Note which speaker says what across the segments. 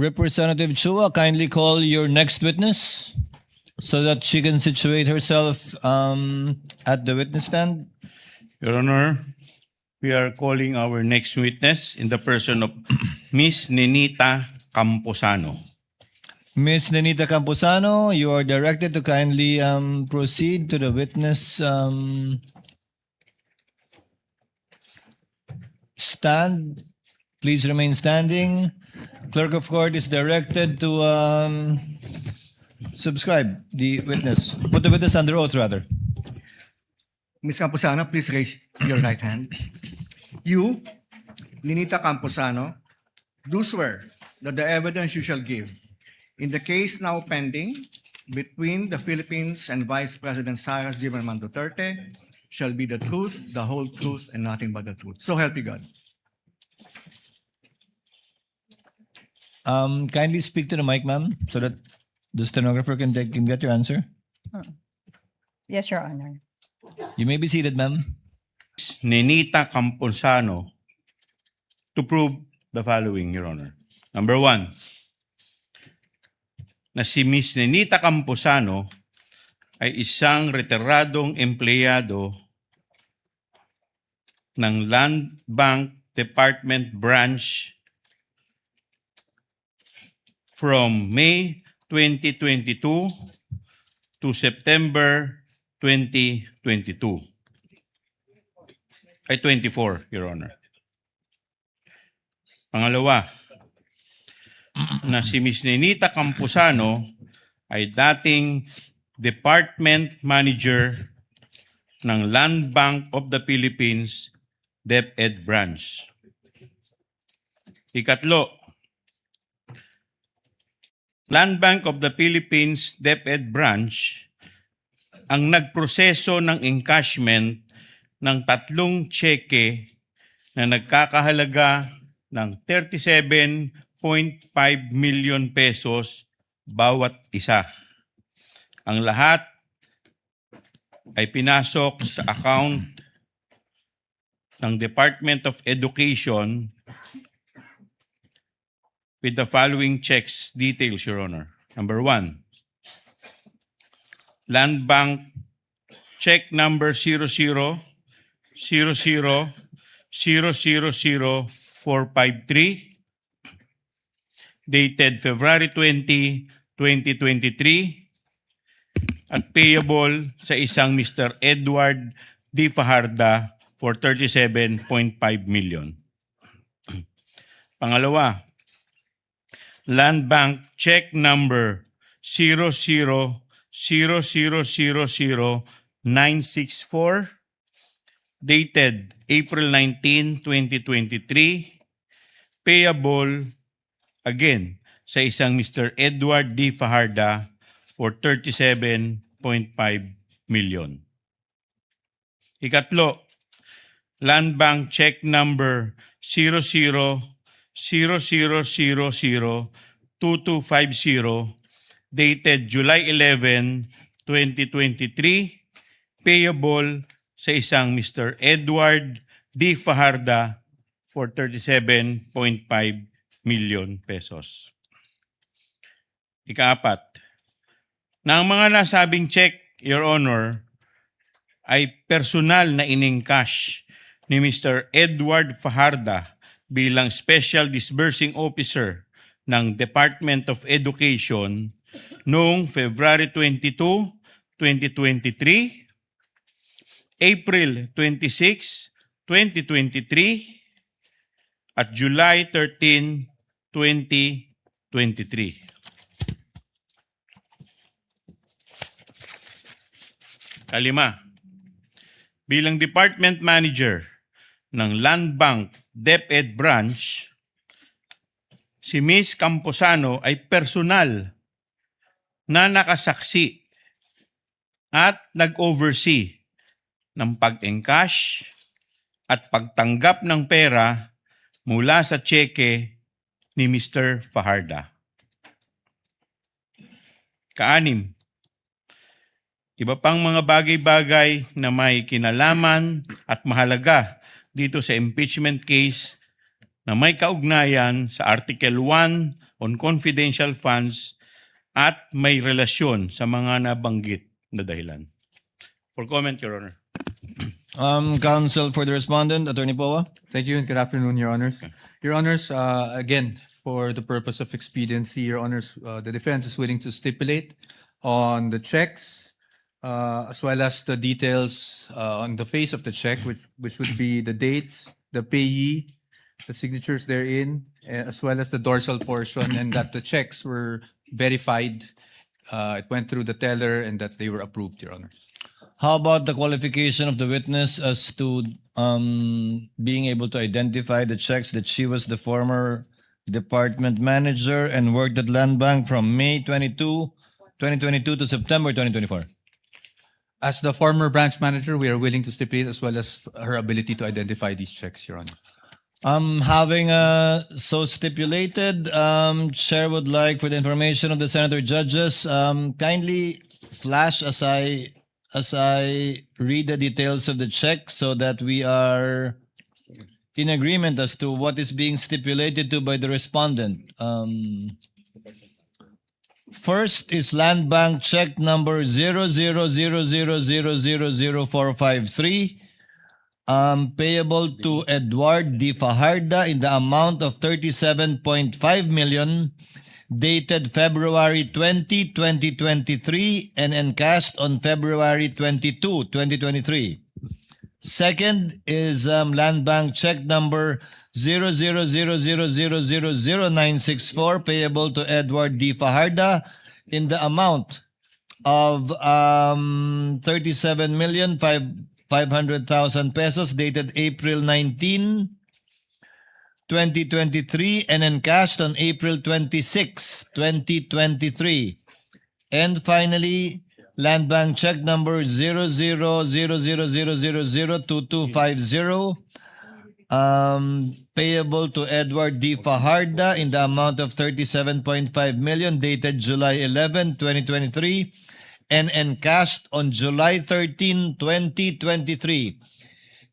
Speaker 1: Representative Chua, kindly call your next witness so that she can situate herself at the witness stand.
Speaker 2: Your Honor, we are calling our next witness in the person of Miss Ninita Camposano.
Speaker 1: Ms. Nenita Camposano, you are directed to kindly proceed to the witness stand. Please remain standing. Clerk of Court is directed to subscribe the witness. Put the witness under oath, rather.
Speaker 3: Ms. Camposano, please raise your right hand. You, Ninita Camposano, do swear that the evidence you shall give in the case now pending between the Philippines and Vice President Sara Zimmerman Duterte shall be the truth, the whole truth, and nothing but the truth. So help you God.
Speaker 1: Kindly speak to the mic, ma'am, so that the stenographer can get your answer.
Speaker 4: Yes, Your Honor.
Speaker 1: You may be seated, ma'am.
Speaker 2: Ninita Camposano to prove the following, Your Honor. Number one, na si Miss Ninita Camposano ay isang retiradong empleyado ng Land Bank Department Branch from May 2022 to September 2022. Ay 24, Your Honor. Pangalawa, na si Ms. Ninita Camposano ay dating Department Manager ng Land Bank of the Philippines DepEd Branch. Ikatlo, Land Bank of the Philippines DepEd Branch ang nagproseso ng encashment ng 3 tseke na nagkakahalaga ng 37.5 million pesos bawat isa. Ang lahat ay pinasok sa account ng Department of Education with the following checks details, Your Honor. Number 1, Land Bank check number 0000000453 dated February 20, 2023 at payable sa isang Mr. Edward D. Fajarda for 37.5 million. Pangalawa, Land Bank check number 00000964 dated April 19, 2023 payable again sa isang Mr. Edward D. Fajarda for 37.5 million. Ikatlo, Land Bank check number 0000002250 dated July 11, 2023 payable sa isang Mr. Edward D. Fajarda for 37.5 million pesos. Ikaapat, na ang mga nasabing check, Your Honor, ay personal na in-encash ni Mr. Edward Fajarda bilang Special Disbursing Officer ng Department of Education noong February 22, 2023, April 26, 2023, at July 13, 2023. Kalima, bilang Department Manager ng Land Bank DepEd Branch, si Ms. Camposano ay personal na nakasaksi at nag-oversee ng pag-encash at pagtanggap ng pera mula sa tseke ni Mr. Fajarda. Kaanim, iba pang mga bagay-bagay na may kinalaman at mahalaga dito sa impeachment case na may kaugnayan sa Article 1 on confidential funds at may relasyon sa mga nabanggit na dahilan. For comment, Your Honor.
Speaker 1: Counsel for the respondent, Attorney Poa.
Speaker 5: Thank you and good afternoon, Your Honors. Your Honors, again, for the purpose of expediency, Your Honors, the defense is willing to stipulate on the checks as well as the details on the face of the check, which would be the dates, the payee, the signatures therein, as well as the dorsal portion, and that the checks were verified. It went through the teller and that they were approved, Your Honors.
Speaker 1: How about the qualification of the witness as to being able to identify the checks that she was the former department manager and worked at Land Bank from May 2022 to September 2024?
Speaker 5: As the former branch manager, we are willing to stipulate as well as her ability to identify these checks, Your Honor.
Speaker 1: Having so stipulated, Chair would like, for the information of the Senator judges, kindly flash as I read the details of the check so that we are in agreement as to what is being stipulated to by the respondent. First is Land Bank check number 0000000453, payable to Edward D. Fajarda in the amount of 37.5 million, dated February 20, 2023, and encashed on February 22, 2023. Second is Land Bank check number 0000000964, payable to Edward D. Fajarda in the amount of 37,500,000 pesos, dated April 19, 2023, and encashed on April 26, 2023. And finally, Land Bank check number 0000002250, payable to Edward D. Fajarda in the amount of 37.5 million, dated July 11, 2023, and encashed on July 13, 2023.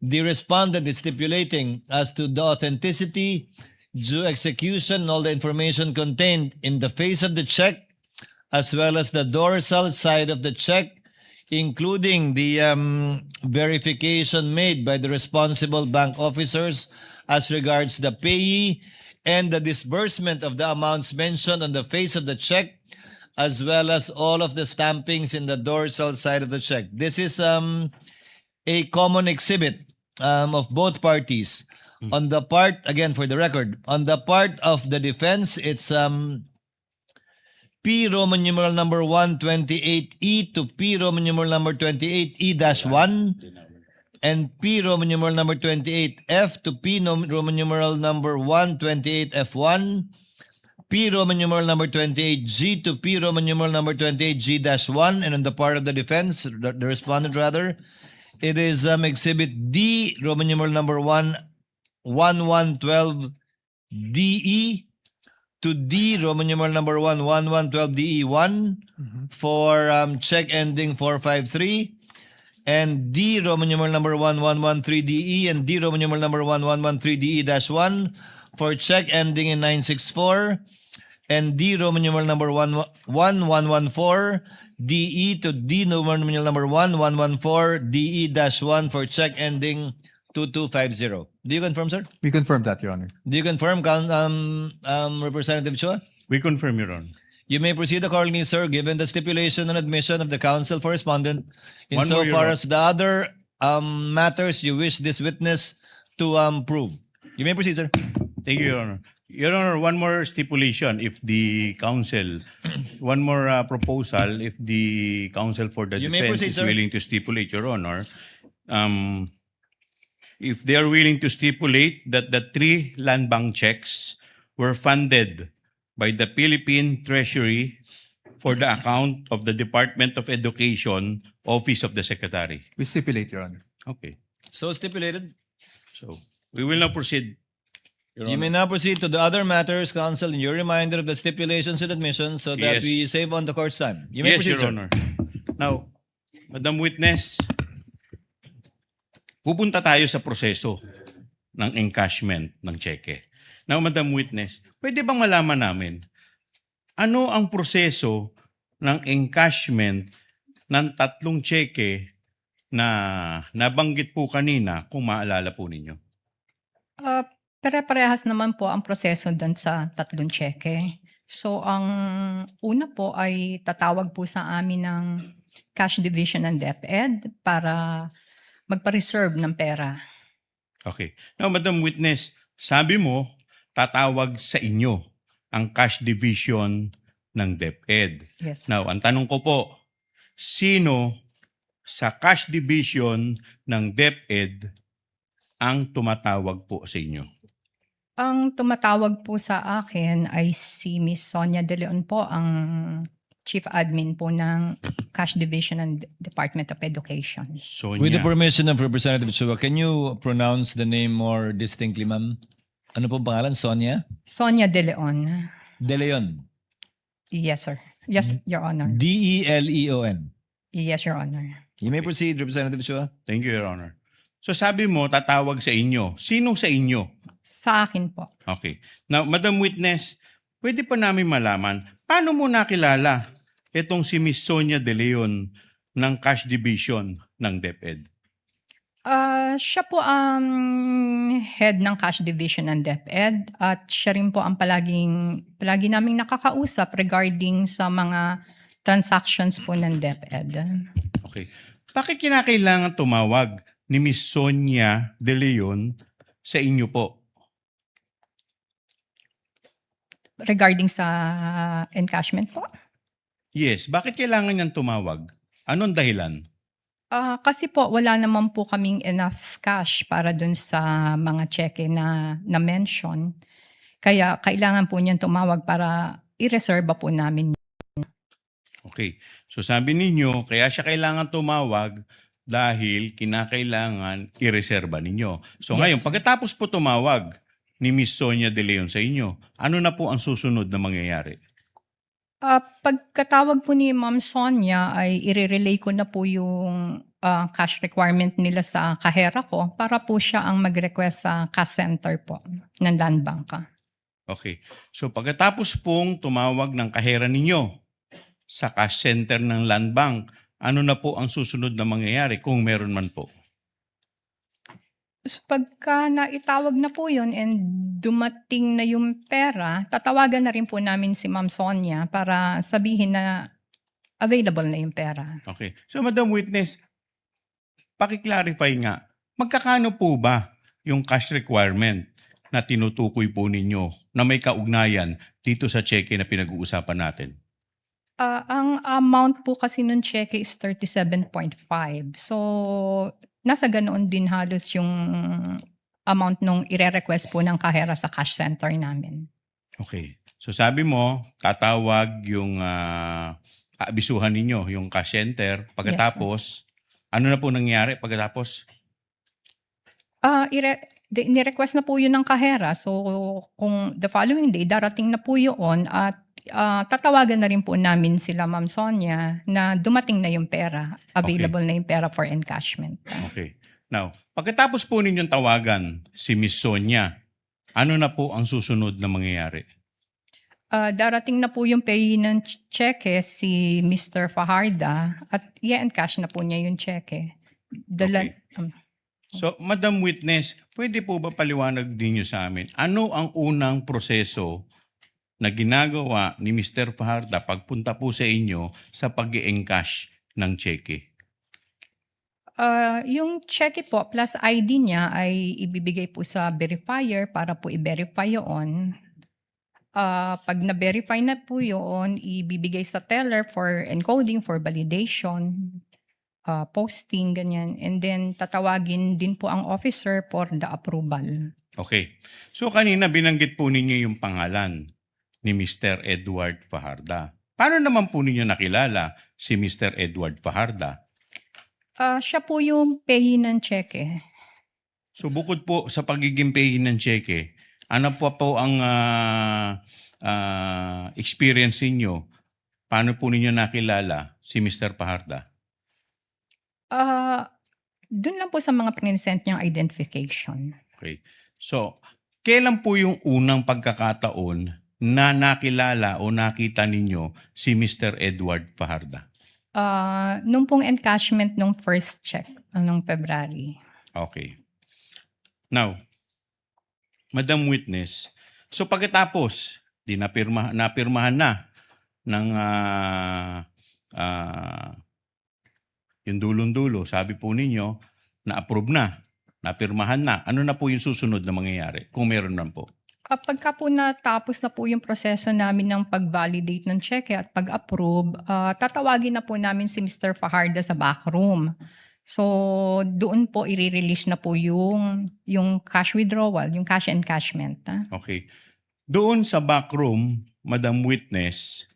Speaker 1: The respondent is stipulating as to the authenticity, due execution, and all the information contained in the face of the check, as well as the dorsal side of the check, including the verification made by the responsible bank officers as regards the payee and the disbursement of the amounts mentioned on the face of the check, as well as all of the stampings in the dorsal side of the check. This is a common exhibit of both parties. On the part, again for the record, on the part of the defense, it's P Roman numeral number 128E to P Roman numeral number 28E-1, and P Roman numeral number 28F to P Roman numeral number 128F1, P Roman numeral number 28G to P Roman numeral number 28G-1, and on the part of the defense, the respondent rather, it is exhibit D Roman numeral number 1112DE to D Roman numeral number 1112DE1 for check ending 453, and D Roman numeral number 1113DE and D Roman numeral number 1113DE-1 for check ending in 964, and D Roman numeral number 1114DE to D Roman numeral number 1114DE-1 for check ending 2250. Do you confirm, sir?
Speaker 5: We confirm that, Your Honor.
Speaker 1: Do you confirm, Representative Chua?
Speaker 2: We confirm, Your Honor.
Speaker 1: You may proceed accordingly, sir, given the stipulation and admission of the counsel for respondent
Speaker 2: One more, Your
Speaker 1: insofar
Speaker 2: Honor.
Speaker 1: as the other matters you wish this witness to prove. You may proceed, sir.
Speaker 2: Thank you, Your Honor. Your Honor, one more stipulation if the counsel, one more proposal if the counsel for the
Speaker 1: You may
Speaker 2: defense
Speaker 1: proceed,
Speaker 2: is
Speaker 1: sir.
Speaker 2: willing to stipulate, Your Honor. If they are willing to stipulate that the 3 land bank checks were funded by the Philippine Treasury for the account of the Department of Education, Office of the Secretary.
Speaker 5: We stipulate, Your Honor.
Speaker 2: Okay.
Speaker 1: So stipulated.
Speaker 2: So we will now proceed. Your
Speaker 1: You may
Speaker 2: Honor.
Speaker 1: now proceed to the other matters, counsel, and your reminder of the stipulations and admissions so that
Speaker 2: Yes.
Speaker 1: we save on the court's time. You may
Speaker 2: Yes,
Speaker 1: proceed,
Speaker 2: Your
Speaker 1: sir.
Speaker 2: Honor. Now, Madam Witness, pupunta tayo sa proseso ng encashment ng cheque. Now, Madam Witness, pwede bang malaman namin ano ang proseso ng encashment ng 3 cheque na nabanggit po kanina kung maalala po ninyo?
Speaker 4: Pare-parehas naman po ang proseso doon sa 3 tseke. So, ang una po ay tatawag po sa amin ng Cash Division ng DepEd para magpa-reserve ng pera.
Speaker 2: Okay. Now, Madam Witness, sabi mo, tatawag sa inyo ang cash division ng DepEd.
Speaker 4: Yes.
Speaker 2: Now, ang tanong ko po, sino sa cash division ng DepEd ang tumatawag po sa inyo?
Speaker 4: Ang tumatawag po sa akin ay si Miss Sonia De Leon po, ang Chief Admin po ng Cash Division ng Department of Education.
Speaker 2: Sonia.
Speaker 1: With the permission of Representative Chua, can you pronounce the name more distinctly, ma'am? Ano pong pangalan? Sonia?
Speaker 4: Sonia De Leon.
Speaker 1: De Leon.
Speaker 4: Yes, sir. Yes, Your Honor.
Speaker 1: D-E-L-E-O-N.
Speaker 4: Yes, Your Honor.
Speaker 1: You may proceed, Representative Chua.
Speaker 2: Thank you, Your Honor. So sabi mo, tatawag sa inyo. Sino sa inyo?
Speaker 4: Sa akin po.
Speaker 2: Okay. Now, Madam Witness, pwede pa namin malaman, paano mo nakilala itong si Miss Sonia De Leon ng Cash Division ng DepEd?
Speaker 4: Siya po ang head ng Cash Division ng DepEd at siya rin po ang palagi naming nakakausap regarding sa mga transactions po ng DepEd.
Speaker 2: Okay. Bakit kinakailangan tumawag ni Miss Sonia De Leon sa inyo po?
Speaker 4: Regarding sa encashment po.
Speaker 2: Yes, bakit kailangan niyang tumawag? Anong dahilan?
Speaker 4: Kasi po wala naman po kaming enough cash para dun sa mga cheque na mention. Kaya kailangan po niyan tumawag para i-reserve po namin.
Speaker 2: Okay. So sabi ninyo, kaya siya kailangan tumawag dahil kinakailangan i-reserba ninyo. So
Speaker 4: Yes,
Speaker 2: ngayon,
Speaker 4: sir.
Speaker 2: pagkatapos po tumawag ni Miss Sonia De Leon sa inyo, ano na po ang susunod na mangyayari?
Speaker 4: Pagkatawag po ni Ma'am Sonia ay i-relay ko na po yung cash requirement nila sa kahera ko para po siya ang mag-request sa cash center po ng Land Bank.
Speaker 2: Okay. So pagkatapos pong tumawag ng kahera ninyo sa cash center ng Land Bank, ano na po ang susunod na mangyayari kung meron man po?
Speaker 4: So pagka naitawag na po yun and dumating na yung pera, tatawagan na rin po namin si Ma'am Sonia para sabihin na available na yung pera.
Speaker 2: Okay. So Madam Witness, paki-clarify nga, magkakano po ba yung cash requirement na tinutukoy po ninyo na may kaugnayan dito sa cheque na pinag-uusapan natin?
Speaker 4: Ang amount po kasi nung cheque is 37.5. So, nasa ganoon din halos yung amount nung ire-request po ng kahera sa cash center namin.
Speaker 2: Okay. So sabi mo, tatawag yung aabisuhan ninyo, yung cash center. Pagkatapos, ano na po nangyari pagkatapos?
Speaker 4: Ni-request na po yun ng kahera. So, kung the following day, darating na po yun at tatawagan na rin po namin sila Ma'am Sonia na dumating na yung pera. Available na yung pera for encashment.
Speaker 2: Okay. Now, pagkatapos po ninyong tawagan si Miss Sonia, ano na po ang susunod na mangyayari?
Speaker 4: Darating na po yung pay ng cheque si Mr. Fajarda at i-encash na po niya yung cheque.
Speaker 2: Okay. So, Madam Witness, pwede po ba paliwanag din niyo sa amin, ano ang unang proseso na ginagawa ni Mr. Fajarda pagpunta po sa inyo sa pag-i-encash ng cheque?
Speaker 4: Yung cheque po plus ID niya ay ibibigay po sa verifier para po i-verify yun. Pag na-verify na po yun, ibibigay sa teller for encoding, for validation, posting, ganyan. And then tatawagin din po ang officer for the approval.
Speaker 2: Okay. So kanina binanggit po ninyo yung pangalan ni Mr. Edward Fajarda. Paano naman po ninyo nakilala si Mr. Edward Fajarda?
Speaker 4: Siya po yung payee ng cheque.
Speaker 2: So bukod po sa pagiging payee ng cheque, ano po ang experience niyo? Paano po ninyo nakilala si Mr. Fajarda?
Speaker 4: Doon lang po sa mga present niyang identification.
Speaker 2: Okay. So, kailan po yung unang pagkakataon na nakilala o nakita ninyo si Mr. Edward Fajarda?
Speaker 4: Nung pong encashment nung first check, nung February.
Speaker 2: Okay. Now, Madam Witness, so pagkatapos, napirmahan na ng yung dulong-dulo, sabi po ninyo, na-approve na, napirmahan na. Ano na po yung susunod na mangyayari? Kung meron man po.
Speaker 4: Pagka po natapos na po yung proseso namin ng pag-validate ng cheque at pag-approve, tatawagin na po namin si Mr. Fajarda sa backroom. So, doon po i-release na po yung cash withdrawal, yung cash encashment.
Speaker 2: Okay. Doon sa backroom, Madam Witness,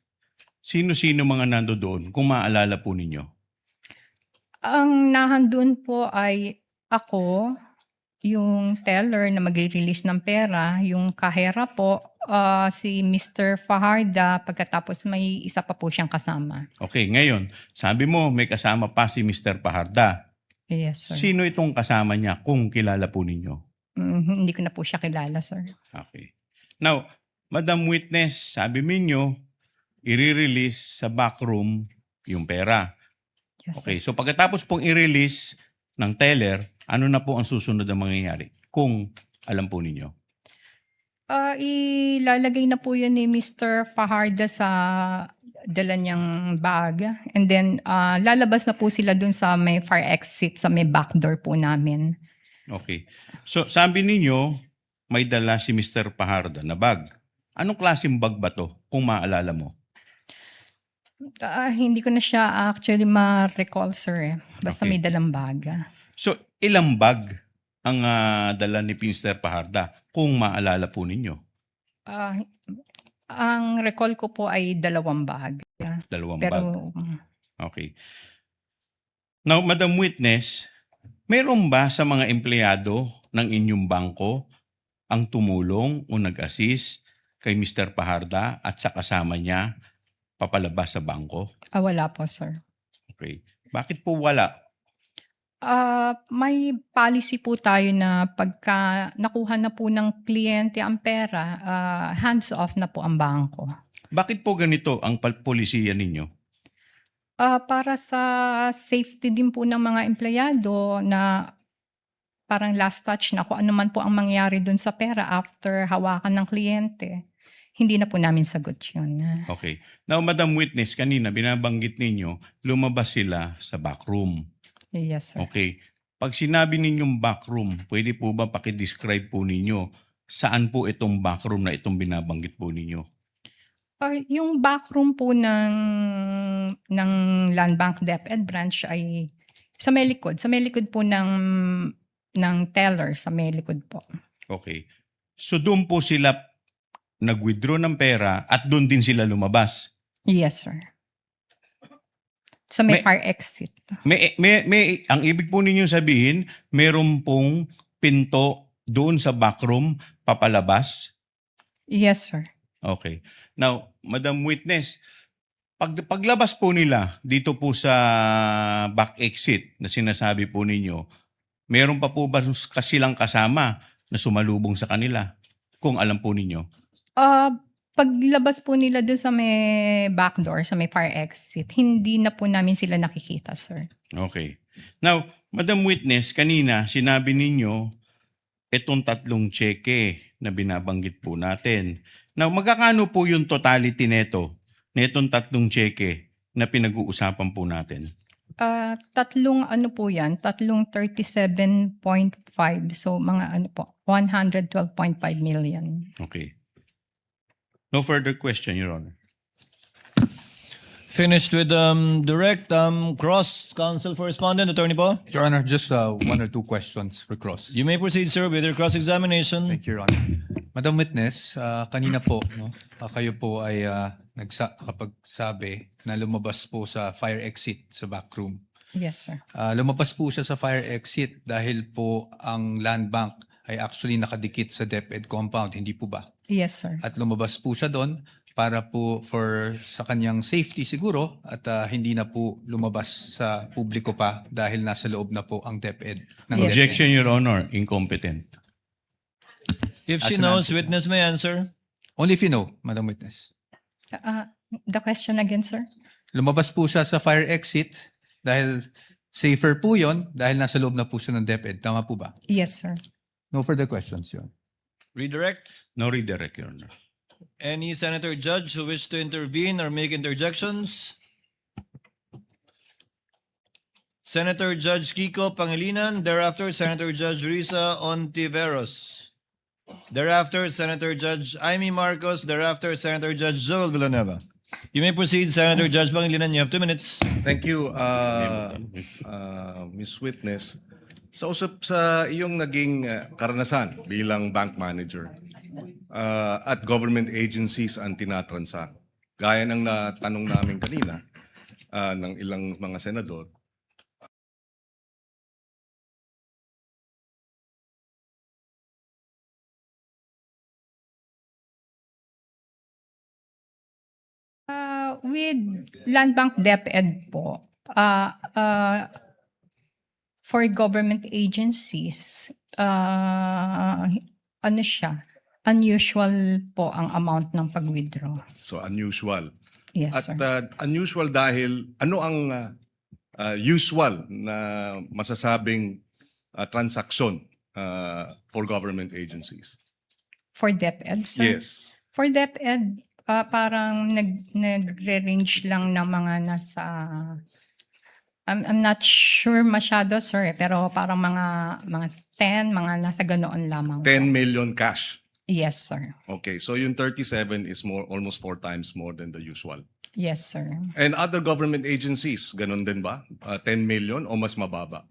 Speaker 2: sino-sino mga nando doon, kung maalala po ninyo?
Speaker 4: Ang nahandun po ay ako, yung teller na magre-release ng pera, yung kahera po, si Mr. Fajarda, pagkatapos may isa pa po siyang kasama.
Speaker 2: Okay, ngayon, sabi mo may kasama pa si Mr. Fajarda.
Speaker 4: Yes, sir.
Speaker 2: Sino itong kasama niya kung kilala po ninyo?
Speaker 4: Hindi ko na po siya kilala, sir.
Speaker 2: Okay. Now, Madam Witness, sabi ninyo, i-release sa backroom yung pera.
Speaker 4: Yes,
Speaker 2: Okay,
Speaker 4: sir.
Speaker 2: so pagkatapos pong i-release ng teller, ano na po ang susunod na mangyayari? Kung alam po ninyo.
Speaker 4: Ilalagay na po yun ni Mr. Fajarda sa dala niyang bag. And then, lalabas na po sila dun sa may fire exit, sa may back door po namin.
Speaker 2: Okay. So, sabi ninyo, may dala si Mr. Fajarda na bag. Anong klaseng bag ba to, kung maalala mo?
Speaker 4: Hindi ko na siya actually ma-recall, sir. Basta
Speaker 2: Okay.
Speaker 4: may dalang bag.
Speaker 2: So, ilang bag ang dala ni Mr. Fajarda, kung maalala po ninyo?
Speaker 4: Ang recall ko po ay 2 bag.
Speaker 2: Dalawang bag.
Speaker 4: Pero,
Speaker 2: Okay. Now, Madam Witness, meron ba sa mga empleyado ng inyong bangko ang tumulong o nag-assist kay Mr. Fajarda at sa kasama niya papalabas sa bangko?
Speaker 4: wala po, sir.
Speaker 2: Okay. Bakit po wala?
Speaker 4: May policy po tayo na pagka nakuha na po ng kliyente ang pera, hands off na po ang bangko.
Speaker 2: Bakit po ganito ang polisiya ninyo?
Speaker 4: Para sa safety din po ng mga empleyado na parang last touch na kung ano man po ang mangyari dun sa pera after hawakan ng kliyente. Hindi na po namin sagot yun.
Speaker 2: Okay. Now, Madam Witness, kanina binabanggit ninyo, lumabas sila sa backroom.
Speaker 4: Yes, sir.
Speaker 2: Okay. Pag sinabi ninyong backroom, pwede po ba pakidescribe po ninyo saan po itong backroom na itong binabanggit po ninyo?
Speaker 4: Yung backroom po ng Land Bank DepEd branch ay sa may likod. Sa may likod po ng teller, sa may likod po.
Speaker 2: Okay. So doon po sila nag-withdraw ng pera at doon din sila lumabas.
Speaker 4: Yes, sir. Sa may
Speaker 2: May-
Speaker 4: fire exit.
Speaker 2: Ang ibig po ninyong sabihin, meron pong pinto doon sa backroom papalabas?
Speaker 4: Yes, sir.
Speaker 2: Okay. Now, Madam Witness, paglabas po nila dito po sa back exit na sinasabi po ninyo, meron pa po ba silang kasama na sumalubong sa kanila? Kung alam po ninyo.
Speaker 4: Paglabas po nila doon sa may back door, sa may fire exit, hindi na po namin sila nakikita, sir.
Speaker 2: Okay. Now, Madam Witness, kanina sinabi ninyo itong 3 cheque na binabanggit po natin. Now, magkakano po yung totality nito, netong 3 cheque na pinag-uusapan po natin?
Speaker 4: Tatlong ano po yan, tatlong 37.5. So, mga ano po, 112.5 million.
Speaker 2: Okay. No further question, Your Honor.
Speaker 1: Finished with direct cross counsel for respondent, attorney po.
Speaker 5: Your Honor, just 1 or 2 questions for cross.
Speaker 1: You may proceed, sir, with your cross-examination.
Speaker 5: Thank you, Your Honor. Madam Witness, kanina po, no, kayo po ay nakapagsabi na lumabas po sa fire exit sa backroom.
Speaker 4: Yes, sir.
Speaker 5: Lumabas po siya sa fire exit dahil po ang land bank ay actually nakadikit sa DepEd compound, hindi po ba?
Speaker 4: Yes, sir.
Speaker 5: At lumabas po siya doon para po sa kanyang safety siguro at hindi na po lumabas sa publiko pa dahil nasa loob na po ang DepEd. ng
Speaker 4: Yes.
Speaker 2: Objection, Your Honor. Incompetent.
Speaker 1: If
Speaker 5: As
Speaker 1: she
Speaker 5: an
Speaker 1: knows,
Speaker 5: answer.
Speaker 1: witness may answer.
Speaker 5: Only if you know, Madam Witness.
Speaker 4: The question again, sir?
Speaker 5: Lumabas po siya sa fire exit dahil safer po yon dahil nasa loob na po siya ng DepEd. Tama po ba?
Speaker 4: Yes, sir.
Speaker 5: No further questions, Your Honor.
Speaker 1: Redirect.
Speaker 2: No redirect, Your Honor.
Speaker 1: Any senator judge who wish to intervene or make interjections? Senator Judge Kiko Pangilinan, thereafter Senator Judge Risa Ontiveros. Thereafter, Senator Judge Amy Marcos. Thereafter, Senator Judge Joel Villanueva. You may proceed, Senator Judge Pangilinan. You have 2 minutes.
Speaker 6: Thank you, Ms. Witness. Sa usap sa iyong naging karanasan bilang bank manager at government agencies ang tinatransact, gaya ng natanong namin kanina ng ilang mga senador,
Speaker 4: With Land Bank DepEd po, for government agencies, ano siya, unusual po ang amount ng pag-withdraw.
Speaker 6: so unusual.
Speaker 4: Yes,
Speaker 6: At
Speaker 4: sir.
Speaker 6: unusual dahil ano ang usual na masasabing transaksyon for government agencies?
Speaker 4: For DepEd, sir?
Speaker 6: Yes.
Speaker 4: For DepEd, parang nagre-range lang ng mga nasa, I'm not sure masyado, sir, pero parang mga 10, mga nasa ganoon lamang.
Speaker 6: 10 million cash.
Speaker 4: Yes, sir.
Speaker 6: Okay, so yung 37 is almost 4 times more than the usual.
Speaker 4: Yes, sir.
Speaker 6: And other government agencies, ganun din ba? 10 million o mas mababa?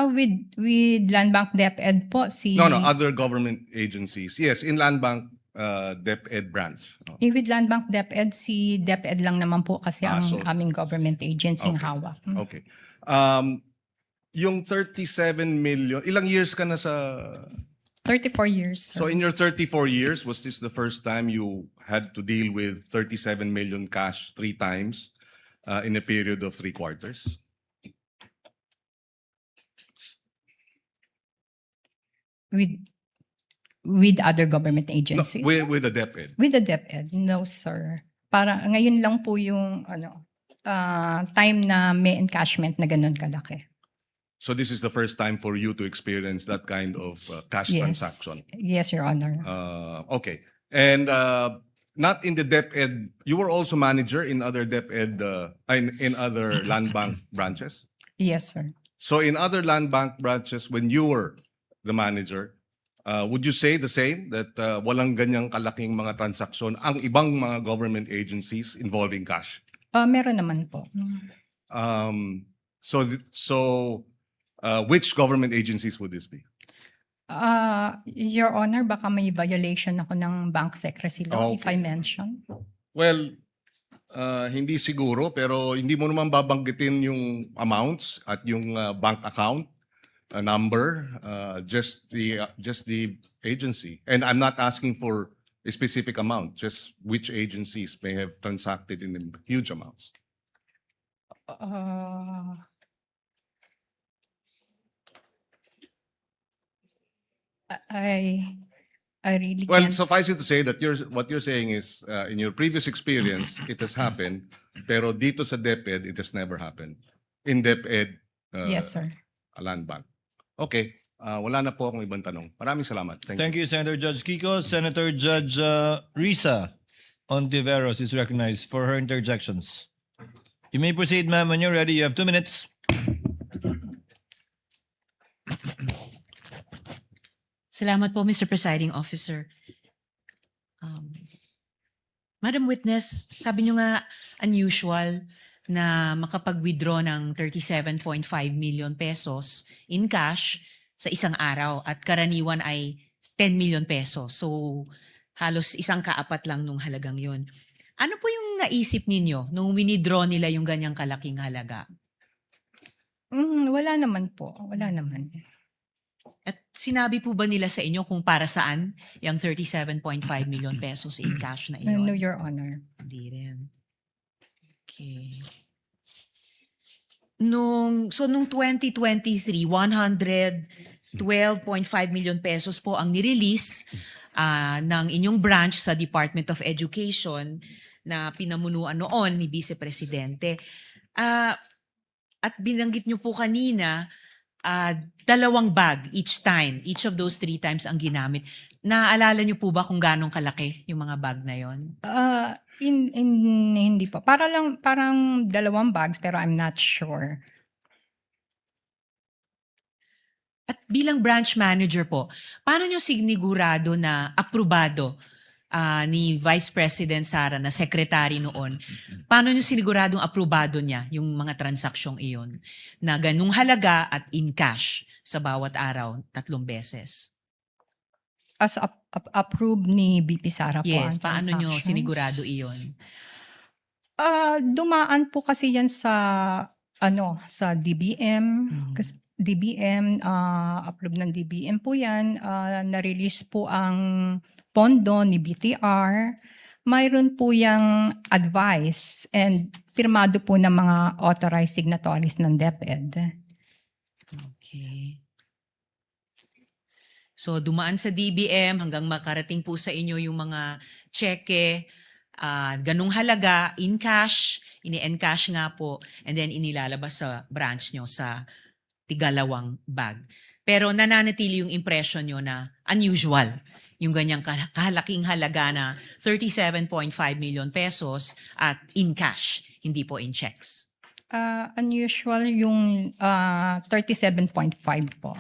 Speaker 4: With Land Bank DepEd po,
Speaker 6: No, other government agencies. Yes, in Land Bank DepEd branch.
Speaker 4: With Land Bank DepEd, si DepEd lang naman po kasi ang
Speaker 6: so-
Speaker 4: aming government agency
Speaker 6: Okay.
Speaker 4: hawak.
Speaker 6: Okay. Yung 37 million, ilang years ka na sa...
Speaker 4: 34 years, sir.
Speaker 6: So in your 34 years, was this the first time you had to deal with 37 million cash 3 times in a period of 3 quarters?
Speaker 4: With other government
Speaker 6: No,
Speaker 4: agencies.
Speaker 6: with the DepEd.
Speaker 4: With the DepEd, no, sir. Para ngayon lang po yung time na may encashment na ganun kalaki.
Speaker 6: So this is the first time for you to experience that kind of cash
Speaker 4: Yes.
Speaker 6: transaction.
Speaker 4: Yes, Your Honor.
Speaker 6: Okay. And not in the DepEd, you were also manager in other DepEd, in other land bank branches?
Speaker 4: Yes, sir.
Speaker 6: So in other land bank branches, when you were the manager, would you say the same, that walang ganyang kalaking mga transaksyon ang ibang mga government agencies involving cash?
Speaker 4: Meron naman po.
Speaker 6: Which government agencies would this be?
Speaker 4: Your Honor, baka may violation ako ng bank secrecy law if I mention.
Speaker 6: Well, hindi siguro, pero hindi mo naman babanggitin yung amounts at yung bank account number, just the agency. And I'm not asking for a specific amount, just which agencies may have transacted in huge amounts.
Speaker 4: I really
Speaker 6: Well,
Speaker 4: can't.
Speaker 6: suffice it to say that what you're saying is, in your previous experience, it has happened, pero dito sa DepEd, it has never happened. In DepEd,
Speaker 4: Yes, sir.
Speaker 6: Land Bank. Okay, wala na po akong ibang tanong. Maraming salamat. Thank you.
Speaker 1: Thank you, Senator Judge Kiko. Senator Judge Risa Ontiveros is recognized for her interjections. You may proceed, ma'am, when you're ready. You have 2 minutes.
Speaker 7: Salamat po, Mr. Presiding Officer. Madam Witness, sabi niyo nga unusual na makapag-withdraw ng 37.5 million pesos in cash sa isang araw at karaniwan ay 10 million pesos. So halos isang kaapat lang nung halagang yun. Ano po yung naisip ninyo nung winidraw nila yung ganyang kalaking halaga?
Speaker 4: Wala naman po. Wala naman.
Speaker 7: At sinabi po ba nila sa inyo kung para saan yung 37.5 million pesos in cash na iyon?
Speaker 4: No, Your Honor.
Speaker 7: Hindi rin. Okay. Nung 2023, 12.5 million pesos po ang nirelease ng inyong branch sa Department of Education na pinamunuan noon ni Vice Presidente. At binanggit nyo po kanina, 2 bag each time. Each of those 3 times ang ginamit. Naaalala nyo po ba kung ganong kalaki yung mga bag na yon?
Speaker 4: Hindi po. Parang 2 bags pero I'm not sure.
Speaker 7: At bilang branch manager po, paano nyo sinigurado na aprobado ni Vice President Sara na secretary noon? Paano nyo siniguradong aprobado niya yung mga transaksyong iyon na ganung halaga at in cash sa bawat araw 3 beses?
Speaker 4: As approved ni BP Sara po
Speaker 7: Yes,
Speaker 4: ang
Speaker 7: paano nyo
Speaker 4: transactions.
Speaker 7: sinigurado iyon?
Speaker 4: Dumaan po kasi yan sa sa DBM.
Speaker 7: Mhm.
Speaker 4: Kasi DBM, approved ng DBM po yan. Na-release po ang pondo ni BTR. Mayroon po yung advice and firmado po ng mga authorized signatories ng DepEd.
Speaker 7: Okay. So dumaan sa DBM hanggang makarating po sa inyo yung mga cheque, ganung halaga, in cash, ini-encash nga po, and then inilalabas sa branch nyo sa tigalawang bag. Pero nananatili yung impression nyo na unusual yung ganyang kahalaking halaga na 37.5 million pesos at in cash, hindi po in checks.
Speaker 4: Unusual yung 37.5 po.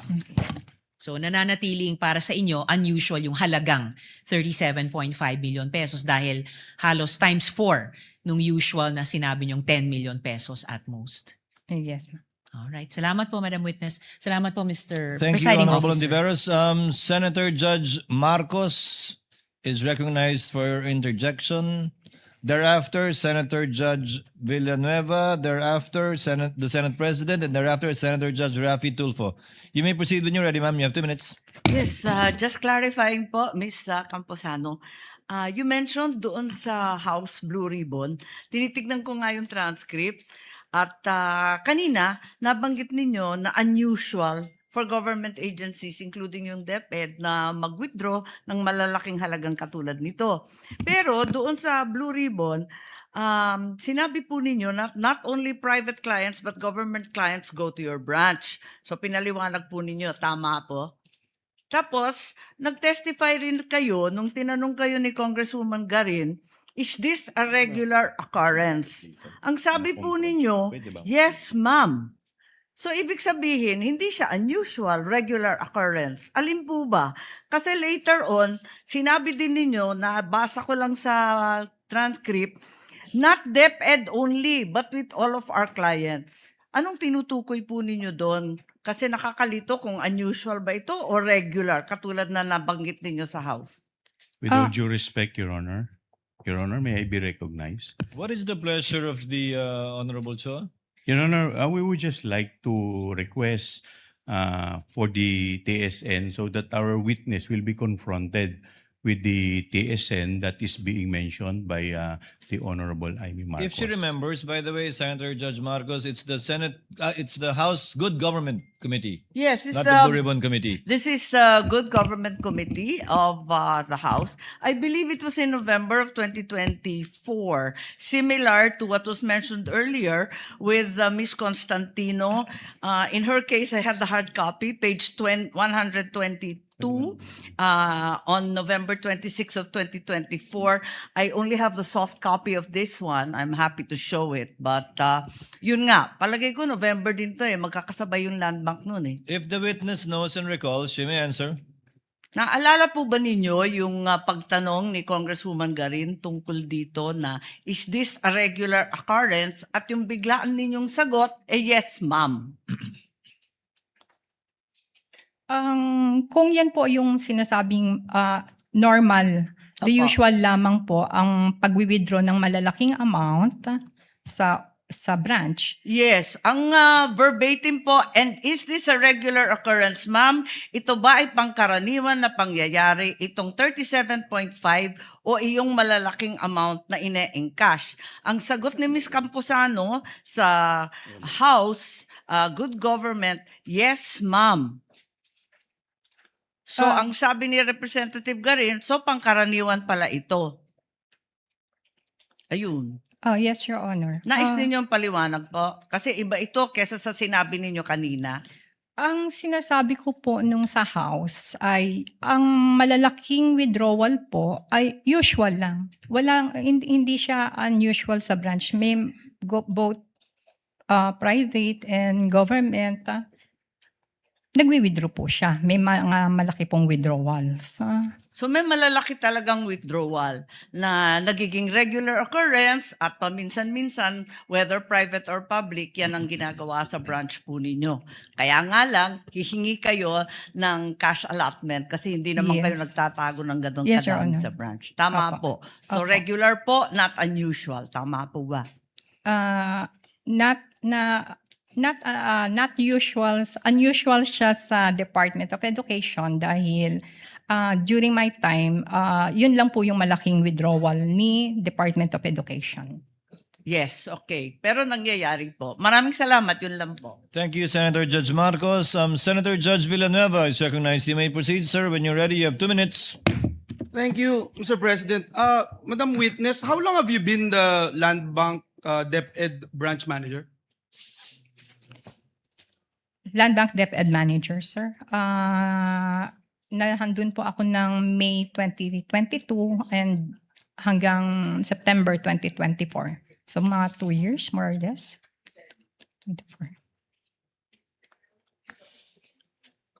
Speaker 7: So nananatiling para sa inyo, unusual yung halagang 37.5 million pesos dahil halos times 4 nung usual na sinabi nyong 10 million pesos at most.
Speaker 4: Yes, ma'am.
Speaker 7: Alright. Salamat po, Madam Witness. Salamat po, Mr.
Speaker 1: Thank you,
Speaker 7: Presiding
Speaker 1: Honorable
Speaker 7: Officer.
Speaker 1: Ontiveros. Senator Judge Marcos is recognized for your interjection. Thereafter, Senator Judge Villanueva. Thereafter, the Senate President. And thereafter, Senator Judge Raffy Tulfo. You may proceed when you're ready, ma'am. You have 2 minutes.
Speaker 8: Yes, just clarifying po, Ms. Camposano. You mentioned doon sa House Blue Ribbon, tinitignan ko nga yung transcript at kanina nabanggit ninyo na unusual for government agencies including yung DepEd na mag-withdraw ng malalaking halagang katulad nito. Pero doon sa Blue Ribbon, sinabi po ninyo na not only private clients but government clients go to your branch. So pinaliwanag po ninyo, tama po? Tapos, nag-testify rin kayo nung tinanong kayo ni Congresswoman Garin, is this a regular occurrence? Ang sabi po ninyo, yes, ma'am. So, ibig sabihin, hindi siya unusual, regular occurrence. Alin po ba? Kasi later on, sinabi din ninyo, nabasa ko lang sa transcript, not DepEd only, but with all of our clients. Anong tinutukoy po ninyo doon? Kasi nakakalito kung unusual ba ito o regular, katulad na nabanggit ninyo sa House.
Speaker 2: With all due respect, Your Honor, may I be recognized?
Speaker 1: What is the pleasure of the Honorable Chua?
Speaker 2: Your Honor, we would just like to request for the TSN so that our witness will be confronted with the TSN that is being mentioned by the Honorable Amy Marcos.
Speaker 1: If she remembers, by the way, Senator Judge Marcos, it's the Senate, it's the House Good Government Committee,
Speaker 8: Yes, it's
Speaker 1: not the Blue Ribbon Committee.
Speaker 8: This is the Good Government Committee of the House. I believe it was in November of 2024, similar to what was mentioned earlier with Ms. Constantino. In her case, I had the hard copy, page 122. On November 26 of 2024. I only have the soft copy of this one. I'm happy to show it. But yun nga, palagay ko November din to magkakasabay yung land bank nun
Speaker 1: If the witness knows and recalls, she may answer.
Speaker 8: Naalala po ba ninyo yung pagtanong ni Congresswoman Garin tungkol dito na is this a regular occurrence? At yung biglaan ninyong sagot, yes ma'am.
Speaker 4: Kung yan po yung sinasabing normal, the
Speaker 8: Opo.
Speaker 4: usual lamang po ang pag-withdraw ng malalaking amount sa branch.
Speaker 8: Yes, ang verbatim po, and is this a regular occurrence, ma'am? Ito ba ay pangkaraniwan na pangyayari itong 37.5 o iyong malalaking amount na ine-encash? Ang sagot ni Ms. Camposano sa House Good Government, yes, ma'am. So,
Speaker 4: Ah.
Speaker 8: ang sabi ni Representative Garin, so pangkaraniwan pala ito. Ayun.
Speaker 4: Yes, Your Honor.
Speaker 8: Nais ninyong paliwanag po? Kasi iba ito kesa sa sinabi ninyo kanina.
Speaker 4: Ang sinasabi ko po nung sa House ay ang malalaking withdrawal po ay usual lang. Hindi siya unusual sa branch. May both private and government. Nagwi-withdraw po siya. May mga malaki pong withdrawals.
Speaker 8: So may malalaki talagang withdrawal na nagiging regular occurrence at paminsan-minsan, whether private or public, yan ang ginagawa sa branch po ninyo. Kaya nga lang, hihingi kayo ng cash allotment kasi hindi naman
Speaker 4: Yes.
Speaker 8: kayo nagtatago ng ganun
Speaker 4: Yes, Your
Speaker 8: kadami
Speaker 4: Honor.
Speaker 8: sa branch. Tama
Speaker 4: Opo.
Speaker 8: po. So
Speaker 4: Opo.
Speaker 8: regular po, not unusual. Tama po ba?
Speaker 4: Not unusual siya sa Department of Education dahil during my time, yun lang po yung malaking withdrawal ni Department of Education.
Speaker 8: Yes, okay. Pero nangyayari po. Maraming salamat, yun lang po.
Speaker 1: Thank you, Senator Judge Marcos. Senator Judge Villanueva is recognized. You may proceed, sir. When you're ready, you have 2 minutes.
Speaker 9: Thank you, Mr. President. Madam Witness, how long have you been the Land Bank DepEd branch manager?
Speaker 4: Land Bank DepEd Manager, sir. Nahandun po ako ng May 2022 and hanggang September 2024. So mga 2 years, more or less. 24.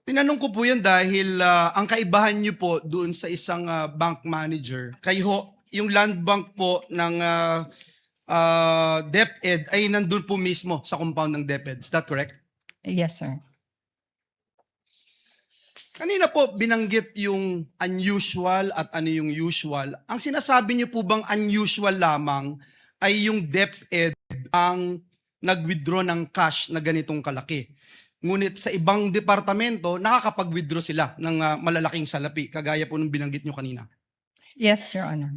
Speaker 9: Tinanong ko po yan dahil ang kaibahan niyo po doon sa isang bank manager, kayo, yung land bank po ng DepEd ay nandun po mismo sa compound ng DepEd. Is that correct?
Speaker 4: Yes, sir.
Speaker 9: Kanina po binanggit yung unusual at ano yung usual. Ang sinasabi niyo po bang unusual lamang ay yung DepEd ang nag-withdraw ng cash na ganitong kalaki. Ngunit sa ibang departamento, nakakapag-withdraw sila ng malalaking salapi, kagaya po nung binanggit nyo kanina.
Speaker 4: Yes, Your Honor.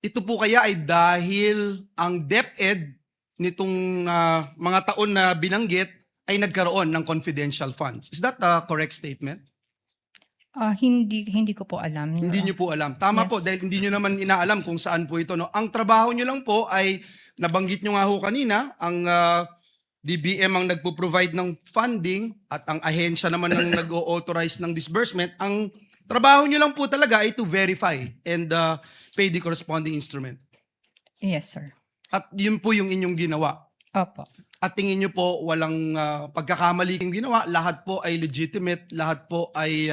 Speaker 9: Ito po kaya ay dahil ang DepEd nitong mga taon na binanggit ay nagkaroon ng confidential funds. Is that a correct statement?
Speaker 4: Hindi ko po alam. Your
Speaker 9: Hindi nyo po alam. Tama
Speaker 4: Yes.
Speaker 9: po, dahil hindi nyo naman inaalam kung saan po ito. No? Ang trabaho nyo lang po ay, nabanggit nyo nga ho kanina, ang DBM ang nagpo-provide ng funding at ang ahensya naman ang nag-authorize ng disbursement. Ang trabaho nyo lang po talaga ay to verify and pay the corresponding instrument.
Speaker 4: Yes, sir.
Speaker 9: At yun po yung inyong ginawa.
Speaker 4: Opo.
Speaker 9: At tingin nyo po walang pagkakamali yung ginawa, lahat po ay legitimate, lahat po ay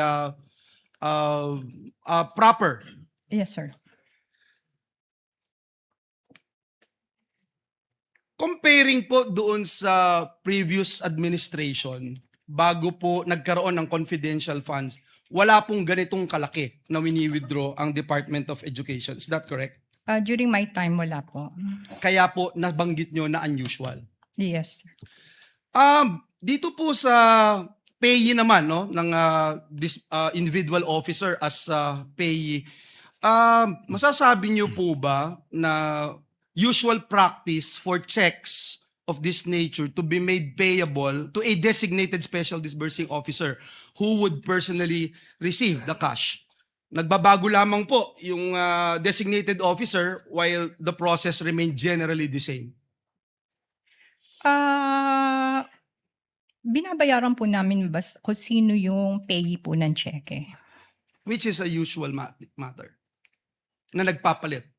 Speaker 9: proper.
Speaker 4: Yes, sir.
Speaker 9: Comparing po doon sa previous administration, bago po nagkaroon ng confidential funds, wala pong ganitong kalaki na wini-withdraw ang Department of Education. Is that correct?
Speaker 4: During my time, wala po.
Speaker 9: Kaya po nabanggit nyo na unusual.
Speaker 4: Yes, sir.
Speaker 9: Dito po sa payee naman no ng individual officer as payee, masasabi niyo po ba na usual practice for checks of this nature to be made payable to a designated special disbursing officer who would personally receive the cash? Nagbabago lamang po yung designated officer while the process remained generally the same.
Speaker 4: Binabayaran po namin kung sino yung payee po ng cheque.
Speaker 9: Which is a usual matter na nagpapalit.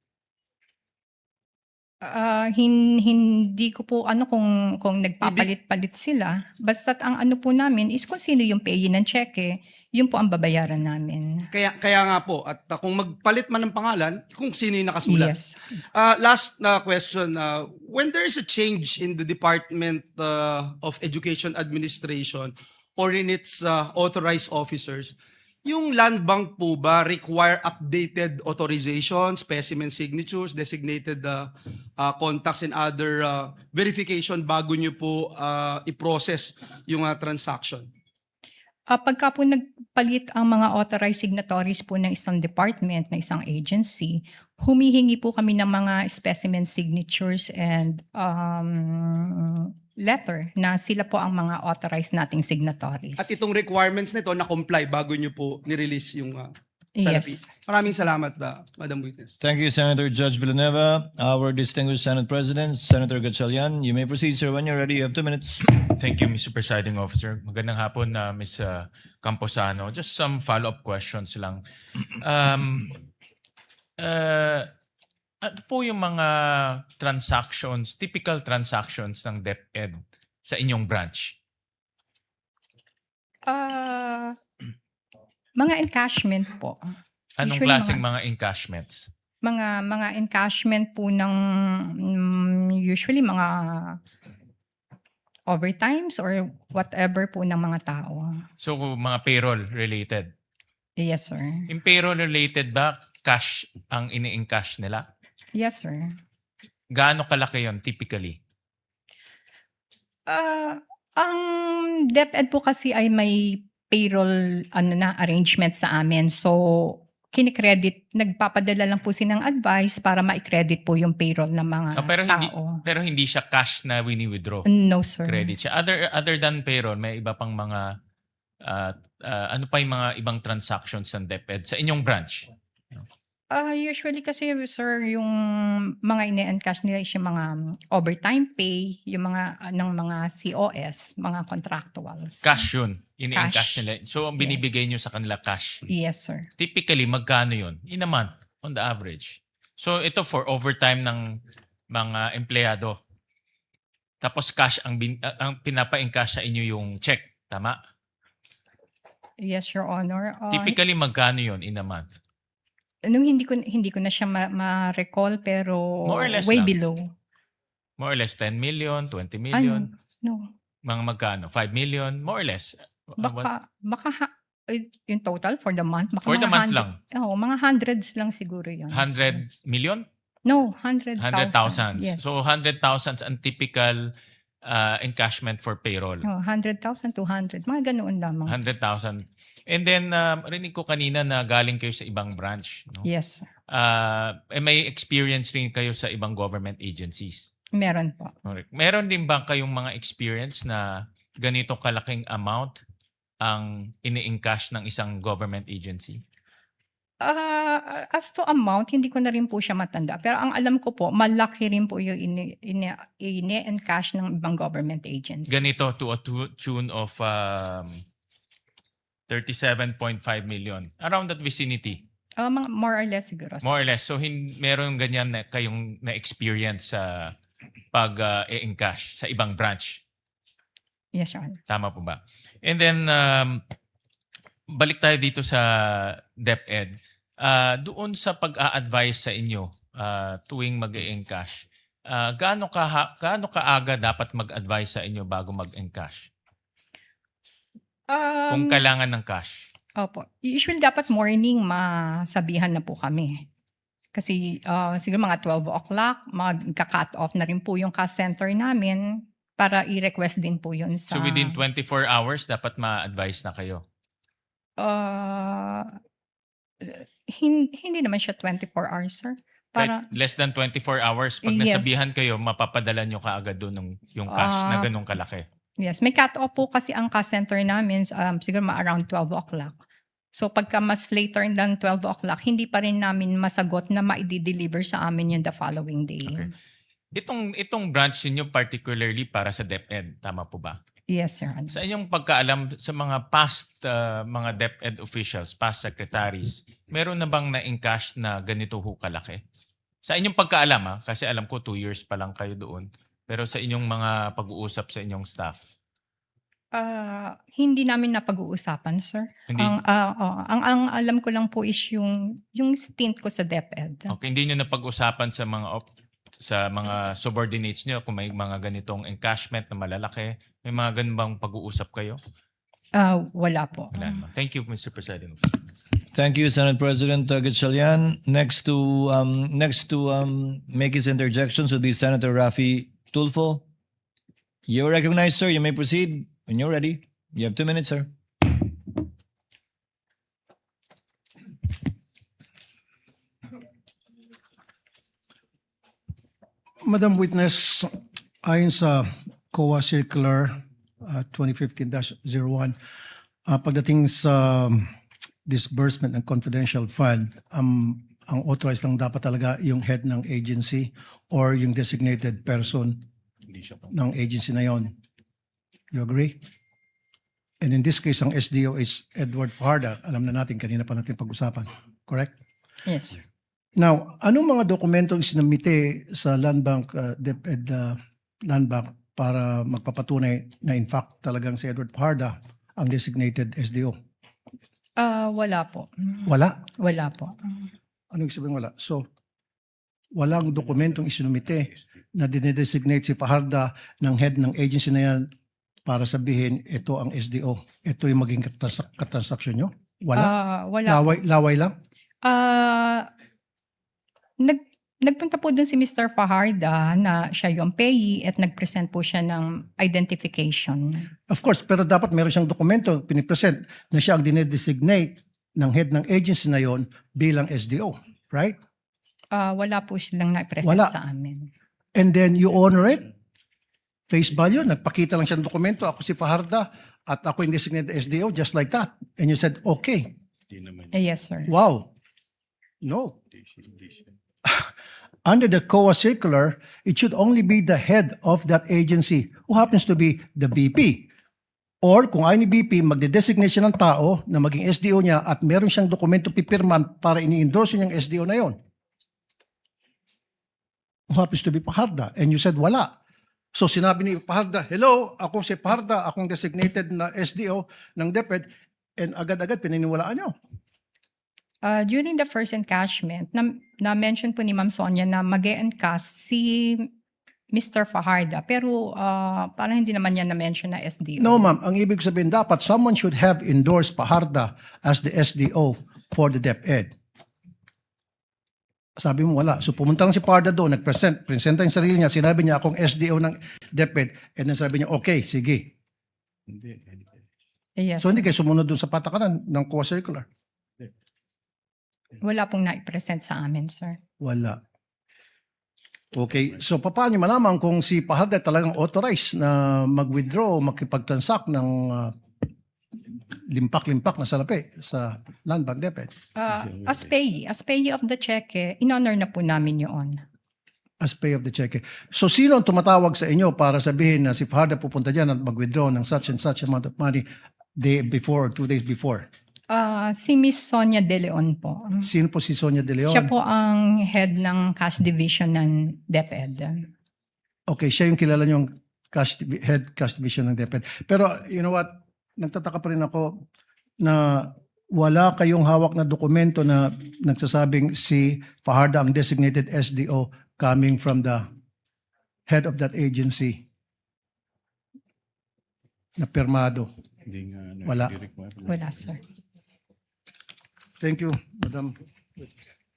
Speaker 4: Hindi ko po kung nagpapalit-palit sila. Basta't ang ano po namin is kung sino yung payee ng cheque, yun po ang babayaran namin.
Speaker 9: Kaya nga po, at kung magpalit man ng pangalan, kung sino yung nakasulat.
Speaker 4: Yes.
Speaker 9: Last question, when there is a change in the Department of Education Administration or in its authorized officers, yung land bank po ba require updated authorization, specimen signatures, designated contacts and other verification bago nyo po i-process yung transaction?
Speaker 4: Pagka po nagpalit ang mga authorized signatories po ng isang department, ng isang agency, humihingi po kami ng mga specimen signatures and letter na sila po ang mga authorized nating signatories.
Speaker 9: At itong requirements nito na-comply bago nyo po nirelease yung salapi.
Speaker 4: Yes.
Speaker 9: Maraming salamat, Madam Witness.
Speaker 1: Thank you, Senator Judge Villanueva. Our distinguished Senate President, Senator Gatchalian. You may proceed, sir, when you're ready. You have 2 minutes.
Speaker 10: Thank you, Mr. Presiding Officer. Magandang hapon, Ms. Camposano. Just some follow-up questions lang. Ano po yung mga transactions, typical transactions ng DepEd sa inyong branch?
Speaker 4: Mga encashment po.
Speaker 10: Anong
Speaker 4: Usually
Speaker 10: klaseng mga encashments?
Speaker 4: Mga encashment po ng usually mga overtimes or whatever po ng mga tao.
Speaker 10: So, mga payroll related.
Speaker 4: Yes, sir.
Speaker 10: Yung payroll related ba, cash ang ini-encash nila?
Speaker 4: Yes, sir.
Speaker 10: Gaano kalaki yon typically?
Speaker 4: Ang DepEd po kasi ay may payroll arrangement sa amin. So, kinikredit, nagpapadala lang po silang advice para ma-credit po yung payroll ng mga tao.
Speaker 10: Pero hindi siya cash na wini-withdraw.
Speaker 4: No, sir.
Speaker 10: Credit siya. Other than payroll, may iba pang mga ano pa yung mga ibang transactions ng DepEd sa inyong branch?
Speaker 4: Usually kasi, sir, yung mga ine-encash nila is yung mga overtime pay, yung mga ng mga COS, mga contractuals.
Speaker 10: Cash yun. Ini-encash
Speaker 4: Cash.
Speaker 10: nila. So, ang binibigay nyo sa kanila cash.
Speaker 4: Yes, sir.
Speaker 10: Typically, magkano yun? In a month, on the average. So, ito for overtime ng mga empleyado. Tapos cash ang pinapa-encash sa inyo yung check. Tama?
Speaker 4: Yes, Your Honor.
Speaker 10: Typically, magkano yun in a month?
Speaker 4: Nung hindi ko na siya ma-recall pero
Speaker 10: More or less
Speaker 4: way
Speaker 10: lang.
Speaker 4: below.
Speaker 10: More or less 10 million, 20 million,
Speaker 4: No.
Speaker 10: mga magkano? 5 million, more or less.
Speaker 4: Baka yung total for the month. Baka
Speaker 10: For the
Speaker 4: mga
Speaker 10: month lang.
Speaker 4: Oo, mga hundreds lang siguro yun.
Speaker 10: 100 million?
Speaker 4: No, 100,000.
Speaker 10: 100,000.
Speaker 4: Yes.
Speaker 10: So 100,000 ang typical encashment for payroll.
Speaker 4: 100,000, 200. Mga ganoon lamang.
Speaker 10: 100,000. And then, rinig ko kanina na galing kayo sa ibang branch. No?
Speaker 4: Yes, sir.
Speaker 10: May experience rin kayo sa ibang government agencies.
Speaker 4: Meron po.
Speaker 10: Correct. Meron din ba kayong mga experience na ganito kalaking amount ang ini-encash ng isang government agency?
Speaker 4: As to amount, hindi ko na rin po siya matanda. Pero ang alam ko po, malaki rin po yung ini-encash ng ibang government agency.
Speaker 10: Ganito to a tune of 37.5 million. Around that vicinity.
Speaker 4: More or less siguro.
Speaker 10: More or less. So, meron ganyan na kayong na-experience sa pag-encash sa ibang branch.
Speaker 4: Yes, Your Honor.
Speaker 10: Tama po ba? And then, balik tayo dito sa DepEd. Doon sa pag-a-advise sa inyo tuwing mag-e-encash, gaano kaaga dapat mag-advise sa inyo bago mag-encash? Kung kailangan ng cash.
Speaker 4: Opo. Usually dapat morning masabihan na po kami. Kasi siguro mga 12 o'clock, magka-cut off na rin po yung cash center namin para i-request din po yun sa...
Speaker 10: So within 24 hours, dapat ma-advise na kayo?
Speaker 4: Hindi naman siya 24 hours, sir.
Speaker 10: Kahit less than 24 hours, pag
Speaker 4: Yes.
Speaker 10: nasabihan kayo, mapapadala nyo kaagad doon yung cash na ganun kalaki.
Speaker 4: Yes, may cut-off po kasi ang cash center namin siguro around 12 o'clock. So pagka mas later than 12 o'clock, hindi pa rin namin masagot na ma-deliver sa amin yung the following day.
Speaker 10: Okay. Itong branch niyo particularly para sa DepEd, tama po ba?
Speaker 4: Yes, sir.
Speaker 10: Sa inyong pagkaalam sa mga past mga DepEd officials, past secretaries, meron na bang na-encash na ganito ho kalaki? Sa inyong pagkaalam, kasi alam ko 2 years pa lang kayo doon. Pero sa inyong mga pag-uusap sa inyong staff?
Speaker 4: Hindi namin napag-uusapan, sir.
Speaker 10: Hindi.
Speaker 4: Ang alam ko lang po is yung stint ko sa DepEd.
Speaker 10: Okay, hindi nyo napag-usapan sa mga subordinates nyo kung may mga ganitong encashment na malalaki? May mga ganun bang pag-uusap kayo?
Speaker 4: Wala po.
Speaker 10: Wala naman. Thank you, Mr. President.
Speaker 1: Thank you, Senate President Gatchalian. Next to make his interjections would be Senator Raffy Tulfo. You're recognized, sir. You may proceed when you're ready. You have 2 minutes, sir.
Speaker 11: Madam Witness, ayon sa COA Circular 2015-01, pagdating sa disbursement ng confidential fund, ang authorized lang dapat talaga yung head ng agency or yung designated person ng agency na yon. You agree? And in this case, ang SDO is Edward Fajarda. Alam na natin, kanina pa natin pag-usapan. Correct?
Speaker 4: Yes, sir.
Speaker 11: Now, anong mga dokumentong sinumite sa Land Bank, DepEd Land Bank para magpapatunay na in fact talagang si Edward Fajarda ang designated SDO?
Speaker 4: Wala po.
Speaker 11: Wala.
Speaker 4: Wala po.
Speaker 11: Anong sabihin wala? So, walang dokumentong isinumite na dinedesignate si Fajarda ng head ng agency na yan para sabihin ito ang SDO. Ito yung maging katransaksyon nyo? Wala?
Speaker 4: Wala.
Speaker 11: Laway lang?
Speaker 4: Nagpunta po dun si Mr. Fajarda na siya yung payee at nag-present po siya ng identification.
Speaker 11: Of course, pero dapat meron siyang dokumento pinipresent na siya ang dinedesignate ng head ng agency na yon bilang SDO. Right?
Speaker 4: Wala po silang na-present
Speaker 11: Wala.
Speaker 4: sa amin.
Speaker 11: And then you honor it? Face value? Nagpakita lang siya ng dokumento. Ako si Fajarda at ako yung designated SDO just like that. And you said, okay.
Speaker 4: Yes, sir.
Speaker 11: Wow. No. Under the COA circular, it should only be the head of that agency who happens to be the VP. Or kung ayaw ni VP, magde-designate siya ng tao na maging SDO niya at meron siyang dokumento pipirman para ini-endorse niyang SDO na yon. Who happens to be Fajarda. And you said wala. So sinabi ni Fajarda, hello, ako si Fajarda, akong designated na SDO ng DepEd, and agad-agad pininiwalaan niyo.
Speaker 4: During the first encashment, na-mention po ni Ma'am Sonia na mag-e-encash si Mr. Fajarda. Pero parang hindi naman niya na-mention na SDO.
Speaker 11: No, ma'am. Ang ibig sabihin, dapat someone should have endorsed Fajarda as the SDO for the DepEd. Sabi mo, wala. So pumunta lang si Fajarda doon, presenta yung sarili niya, sinabi niya akong SDO ng DepEd, and then sabi niya, okay, sige.
Speaker 4: Yes.
Speaker 11: So hindi kayo sumunod doon sa patakaran ng COA circular?
Speaker 4: Wala pong na-present sa amin, sir.
Speaker 11: Wala. Okay, so paano niyo malaman kung si Fajarda talagang authorized na mag-withdraw o makipag-transact ng limpak-limpak na salapi sa Land Bank DepEd?
Speaker 4: As payee of the cheque, in-honor na po namin yun.
Speaker 11: As pay of the check. So sino ang tumatawag sa inyo para sabihin na si Fajarda pupunta dyan at mag-withdraw ng such and such amount of money day before or 2 days before?
Speaker 4: Si Miss Sonia De Leon po.
Speaker 11: Sino po si Sonia De Leon?
Speaker 4: Siya po ang head ng cash division ng DepEd.
Speaker 11: Okay, siya yung kilala niyong head cash division ng DepEd. Pero you know what, nagtataka pa rin ako na wala kayong hawak na dokumento na nagsasabing si Fajarda ang designated SDO coming from the head of that agency na pirmado. Wala.
Speaker 4: Wala, sir.
Speaker 11: Thank you, Madam.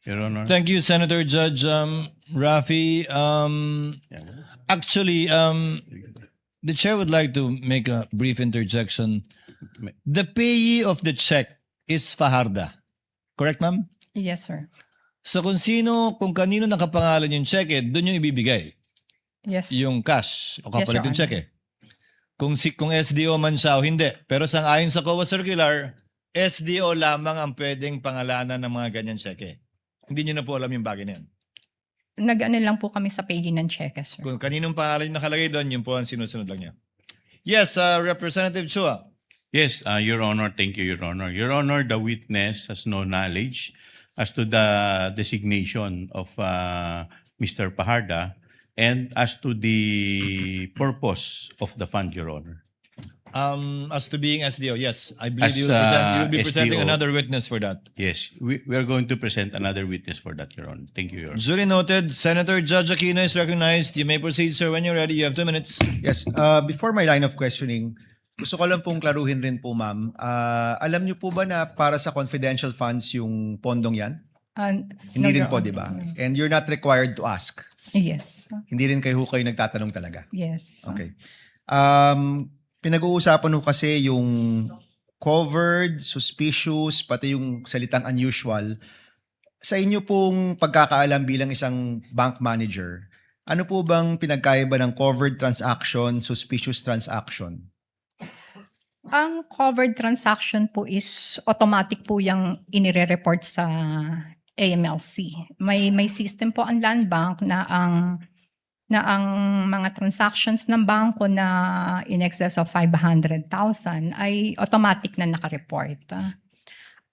Speaker 2: Your Honor.
Speaker 1: Thank you, Senator Judge Rafi. Actually, the chair would like to make a brief interjection. The payee of the check is Fajarda. Correct, ma'am?
Speaker 4: Yes, sir.
Speaker 1: So kung kanino nakapangalan yung check, doon yung ibibigay.
Speaker 4: Yes.
Speaker 1: Yung cash o
Speaker 4: Yes,
Speaker 1: kapalit
Speaker 4: Your
Speaker 1: yung check. Kung SDO man siya o hindi. Pero ayon sa COA Circular, SDO lamang ang pwedeng pangalanan ng mga ganyan cheque. Hindi niyo na po alam yung bagay na yan.
Speaker 4: Nag-ano lang po kami sa payee ng cheque, sir.
Speaker 1: Kung kaninong pangalan yung nakalagay doon, yun po ang sinusunod lang niya. Yes, Representative Chua.
Speaker 2: Yes, Your Honor. Thank you, Your Honor. Your Honor, the witness has no knowledge as to the designation of Mr. Fajarda and as to the purpose of the fund, Your Honor.
Speaker 1: As to being SDO, yes. I believe
Speaker 2: As,
Speaker 1: you will be presenting
Speaker 2: SDO.
Speaker 1: another witness for that.
Speaker 2: Yes, we are going to present another witness for that, Your Honor. Thank you, Your Honor.
Speaker 1: Duly noted. Senator Judge Aquino is recognized. You may proceed, sir, when you're ready. You have 2 minutes.
Speaker 12: Yes, before my line of questioning, gusto ko lang pong klaruhin rin po, ma'am. Alam niyo po ba na para sa confidential funds yung pondong yan? Hindi rin po, di ba? And you're not required to ask.
Speaker 4: Yes.
Speaker 12: Hindi rin kayo nagtatanong talaga.
Speaker 4: Yes.
Speaker 12: Okay. Pinag-uusapan ho kasi yung covered, suspicious, pati yung salitang unusual. Sa inyo pong pagkakaalam bilang isang bank manager, Ano po bang pinagkaiba ng covered transaction, suspicious transaction?
Speaker 4: Ang covered transaction po is automatic po yung inire-report sa AMLC. May system po ang Land Bank na ang mga transactions ng bangko na in excess of 500,000 ay automatic na naka-report.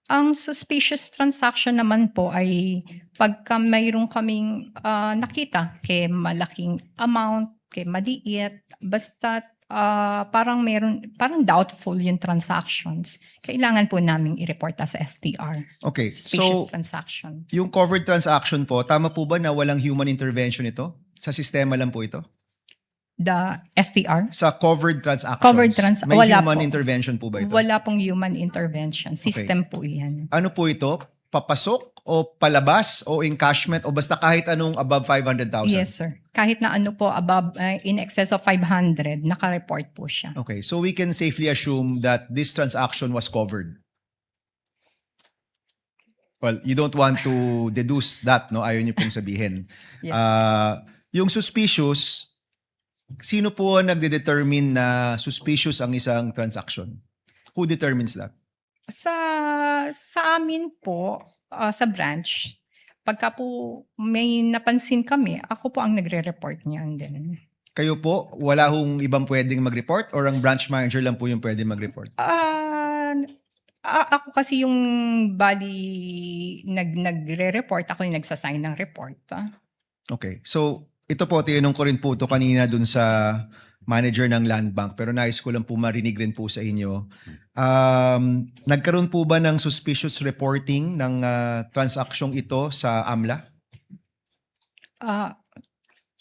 Speaker 4: Ang suspicious transaction naman po ay pagka mayroon kaming nakita kay malaking amount, kay maliit, basta parang doubtful yung transactions, kailangan po naming i-report sa STR.
Speaker 12: Okay,
Speaker 4: Suspicious
Speaker 12: so
Speaker 4: transaction.
Speaker 12: yung covered transaction po, tama po ba na walang human intervention ito? Sa sistema lang po ito?
Speaker 4: The STR?
Speaker 12: Sa covered transactions, may
Speaker 4: wala
Speaker 12: human
Speaker 4: po.
Speaker 12: intervention po ba ito?
Speaker 4: Wala pong human intervention. System po yan.
Speaker 12: Ano po ito? Papasok o palabas o encashment o basta kahit anong above 500,000?
Speaker 4: Yes, sir. Kahit na ano po above, in excess of 500, naka-report po siya.
Speaker 12: Okay, so we can safely assume that this transaction was covered. Well, you don't want to deduce that, no? Ayaw niyo pong sabihin.
Speaker 4: Yes.
Speaker 12: Yung suspicious, sino po ang nagde-determine na suspicious ang isang transaction? Who determines that?
Speaker 4: Sa amin po, sa branch, pagka po may napansin kami, ako po ang nagre-report niyan din.
Speaker 12: Kayo po, wala hong ibang pwedeng mag-report or ang branch manager lang po yung pwedeng mag-report?
Speaker 4: Ako kasi yung nagre-report, ako yung nagsasign ng report.
Speaker 12: Okay. So, ito po, tinanong ko rin po ito kanina dun sa manager ng Land Bank, pero nais ko lang po marinig rin po sa inyo. Nagkaroon po ba ng suspicious reporting ng transaksyong ito sa AMLA?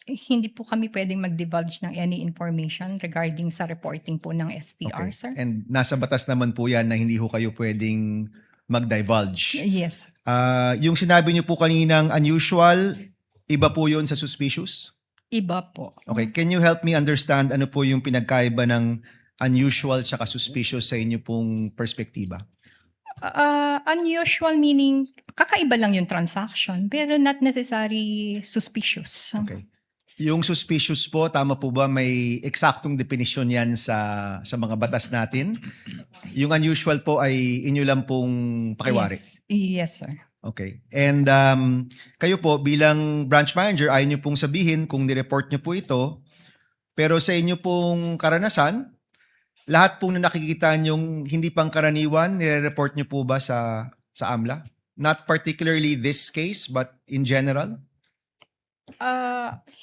Speaker 4: Hindi po kami pwedeng mag-divulge ng any information regarding sa reporting po ng STR, sir.
Speaker 12: And nasa batas naman po yan na hindi ho kayo pwedeng mag-divulge.
Speaker 4: Yes.
Speaker 12: Yung sinabi niyo po kaninang unusual, iba po yun sa suspicious?
Speaker 4: Iba po.
Speaker 12: Okay, can you help me understand ano po yung pinagkaiba ng unusual tsaka suspicious sa inyo pong perspektiba?
Speaker 4: Unusual meaning, kakaiba lang yung transaction, pero not necessary suspicious.
Speaker 12: Okay. Yung suspicious po, tama po ba may eksaktong definisyon yan sa mga batas natin? Yung unusual po ay inyo lang pong pakiwari?
Speaker 4: Yes, sir.
Speaker 12: Okay. And kayo po bilang branch manager, ayaw nyo pong sabihin kung nireport nyo po ito, pero sa inyo pong karanasan, lahat pong nakikita nyong hindi pangkaraniwan, nire-report nyo po ba sa AMLA? Not particularly this case, but in general?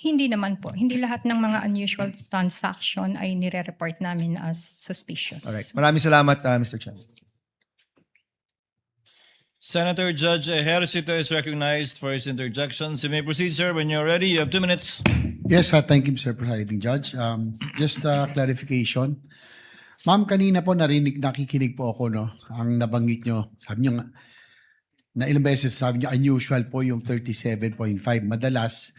Speaker 4: Hindi naman po. Hindi lahat ng mga unusual transaction ay nire-report namin as suspicious.
Speaker 12: Alright. Maraming salamat, Mr. Chan.
Speaker 1: Senator Judge Ejercito is recognized for his interjections. You may proceed, sir, when you're ready. You have 2 minutes.
Speaker 11: Yes, thank you, Mr. Presiding Judge. Just a clarification. Ma'am, kanina po nakikinig po ako, no? Ang nabanggit nyo, sabi nyo nga, na ilang beses sabi nyo, unusual po yung 37.5. Madalas,